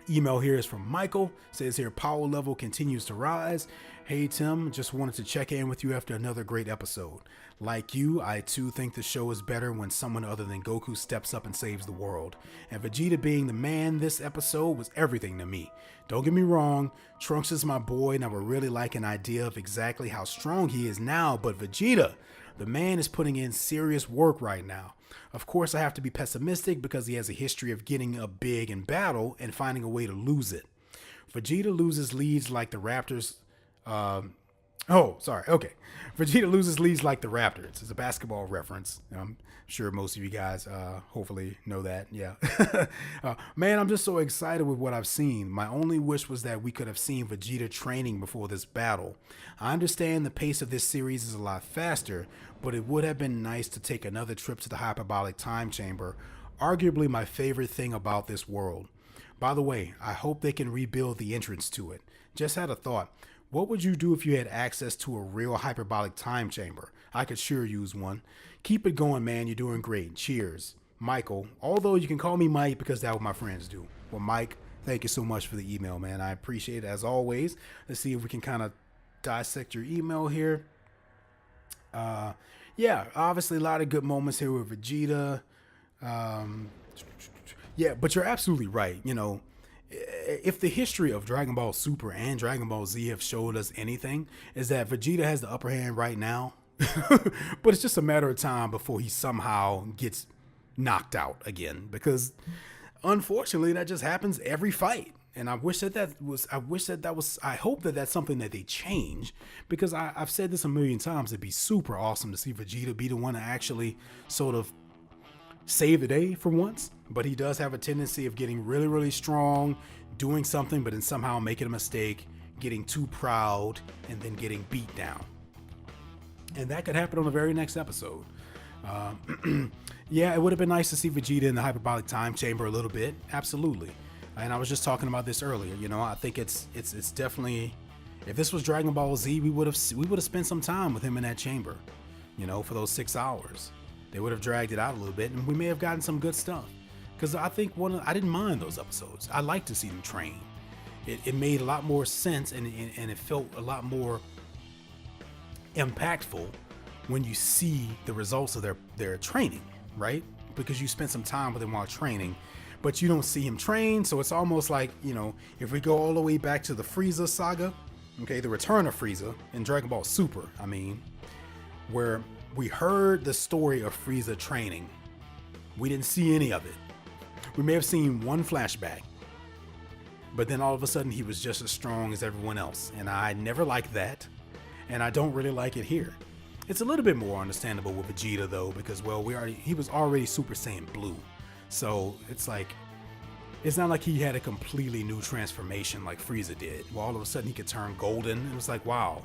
email here is from Michael. Says here, power level continues to rise. Hey Tim, just wanted to check in with you after another great episode. Like you, I too think the show is better when someone other than Goku steps up and saves the world. And Vegeta being the man this episode was everything to me. Don't get me wrong, Trunks is my boy and I would really like an idea of exactly how strong he is now, but Vegeta, the man is putting in serious work right now. Of course, I have to be pessimistic because he has a history of getting up big in battle and finding a way to lose it. Vegeta loses leads like the Raptors. Vegeta loses leads like the Raptors. It's a basketball reference. I'm sure most of you guys hopefully know that. Yeah. Man, I'm just so excited with what I've seen. My only wish was that we could have seen Vegeta training before this battle. I understand the pace of this series is a lot faster, but it would have been nice to take another trip to the hyperbolic time chamber, arguably my favorite thing about this world. By the way, I hope they can rebuild the entrance to it. Just had a thought. What would you do if you had access to a real hyperbolic time chamber? I could sure use one. Keep it going, man. You're doing great. Cheers. Michael. Although you can call me Mike because that's what my friends do. Well, Mike, thank you so much for the email, man. I appreciate it as always. Let's see if we can kind of dissect your email here. Yeah, obviously a lot of good moments here with Vegeta. Yeah, but you're absolutely right. You know, if the history of Dragon Ball Super and Dragon Ball Z have showed us anything, is that Vegeta has the upper hand right now. But it's just a matter of time before he somehow gets knocked out again, because unfortunately that just happens every fight. And I hope that that's something that they change, because I've said this a million times. It'd be super awesome to see Vegeta be the one to actually sort of save the day for once. But he does have a tendency of getting really, really strong, doing something, but then somehow making a mistake, getting too proud, and then getting beat down. And that could happen on the very next episode. Yeah, it would have been nice to see Vegeta in the hyperbolic time chamber a little bit. Absolutely. And I was just talking about this earlier. You know, I think it's definitely, if this was Dragon Ball Z, we would have spent some time with him in that chamber, you know, for those 6 hours. They would have dragged it out a little bit, and we may have gotten some good stuff. Because I think I didn't mind those episodes. I like to see them train. It made a lot more sense, and it felt a lot more impactful when you see the results of their training, right? Because you spent some time with him while training, but you don't see him train. So it's almost like, you know, if we go all the way back to the Frieza saga, okay, the return of Frieza in Dragon Ball Super, I mean, where we heard the story of Frieza training, we didn't see any of it. We may have seen one flashback, but then all of a sudden he was just as strong as everyone else. And I never liked that. And I don't really like it here. It's a little bit more understandable with Vegeta though, because, well, he was already Super Saiyan Blue. So it's like, it's not like he had a completely new transformation like Frieza did. Well, all of a sudden he could turn golden. It was like, wow,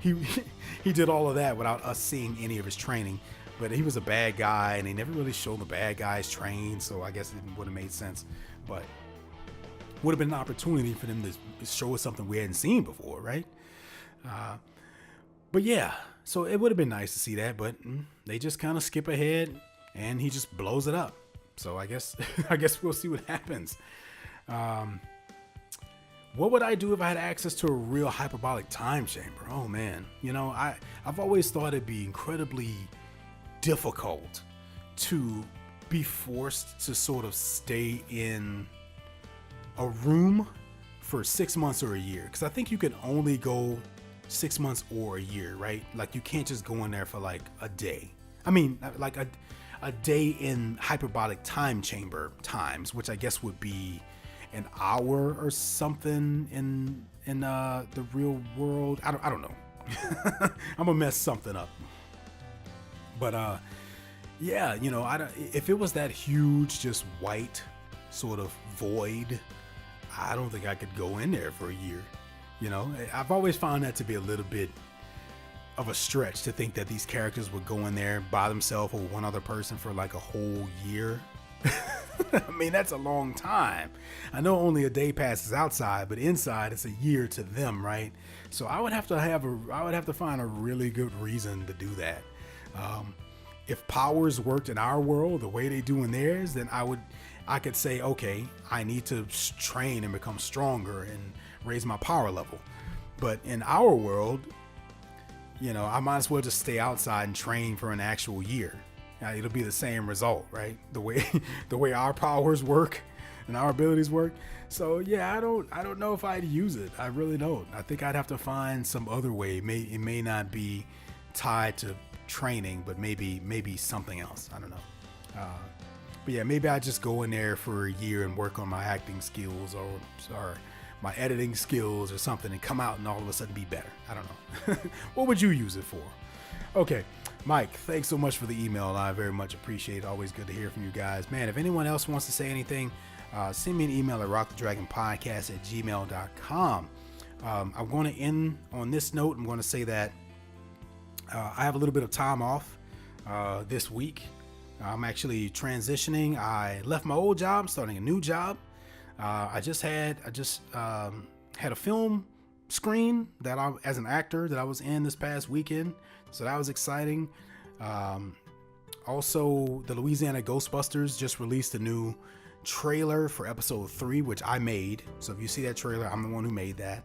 he did all of that without us seeing any of his training. But he was a bad guy, and they never really showed the bad guys train, so I guess it would have made sense. But would have been an opportunity for them to show us something we hadn't seen before, right? But yeah, so it would have been nice to see that, but they just kind of skip ahead, and he just blows it up. So I guess we'll see what happens. What would I do if I had access to a real hyperbolic time chamber? Oh man, you know, I've always thought it'd be incredibly difficult to be forced to sort of stay in a room for 6 months or a year, because I think you can only go 6 months or a year, right? Like you can't just go in there for like a day. I mean, like a day in hyperbolic time chamber times, which I guess would be an hour or something in the real world. I don't know. I'm gonna mess something up. But yeah, you know, if it was that huge, just white sort of void, I don't think I could go in there for a year. You know, I've always found that to be a little bit of a stretch, to think that these characters would go in there by themselves or one other person for like a whole year. I mean, that's a long time. I know only a day passes outside, but inside it's a year to them, right? So I would have to find a really good reason to do that. If powers worked in our world the way they do in theirs, then I could say, okay, I need to train and become stronger and raise my power level. But in our world, you know, I might as well just stay outside and train for an actual year. It'll be the same result, right? The way our powers work and our abilities work. So yeah, I don't know if I'd use it. I really don't. I think I'd have to find some other way. It may not be tied to training, but maybe something else. I don't know. But yeah, maybe I just go in there for a year and work on my acting skills or my editing skills or something, and come out and all of a sudden be better. I don't know. What would you use it for? Okay, Mike, thanks so much for the email. I very much appreciate it. Always good to hear from you guys. Man, if anyone else wants to say anything, send me an email at rockthedragonpodcast@gmail.com. I'm going to end on this note. I'm going to say that I have a little bit of time off this week. I'm actually transitioning. I left my old job, starting a new job. I just had a film screen that as an actor that I was in this past weekend. So that was exciting. Also, the Louisiana Ghostbusters just released a new trailer for episode 3, which I made. So if you see that trailer, I'm the one who made that.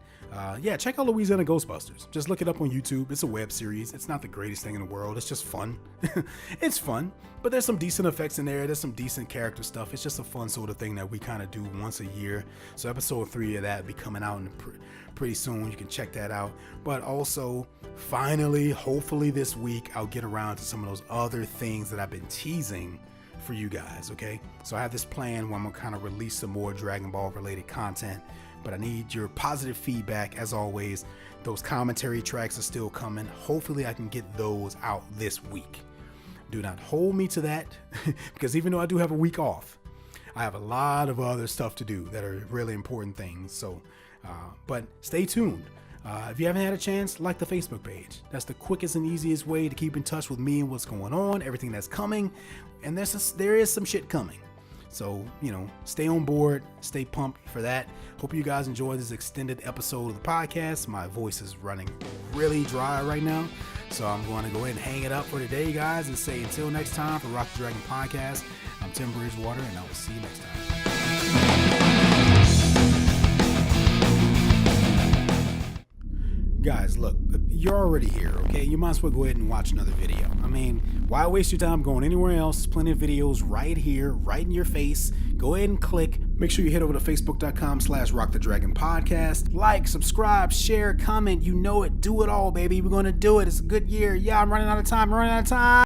Yeah, check out Louisiana Ghostbusters. Just look it up on YouTube. It's a web series. It's not the greatest thing in the world. It's just fun. It's fun, but there's some decent effects in there. There's some decent character stuff. It's just a fun sort of thing that we kind of do once a year. So episode 3 of that will be coming out pretty soon. You can check that out. But also, finally, hopefully this week, I'll get around to some of those other things that I've been teasing for you guys, okay? So I have this plan where I'm gonna kind of release some more Dragon Ball related content, but I need your positive feedback. As always, those commentary tracks are still coming. Hopefully I can get those out this week. Do not hold me to that because even though I do have a week off, I have a lot of other stuff to do that are really important things. So, but stay tuned. If you haven't had a chance, like the Facebook page. That's the quickest and easiest way to keep in touch with me and what's going on, everything that's coming. And there is some shit coming. So, stay on board, stay pumped for that. Hope you guys enjoy this extended episode of the podcast. My voice is running really dry right now. So I'm going to go ahead and hang it up for today, guys, and say until next time for Rock the Dragon Podcast, I'm Tim Bridgewater, and I will see you next time. Guys, look, you're already here, okay? You might as well go ahead and watch another video. I mean, why waste your time going anywhere else? There's plenty of videos right here, right in your face. Go ahead and click. Make sure you head over to facebook.com/rockthedragonpodcast. Like, subscribe, share, comment. You know it. Do it all, baby. We're going to do it. It's a good year. Yeah, I'm running out of time.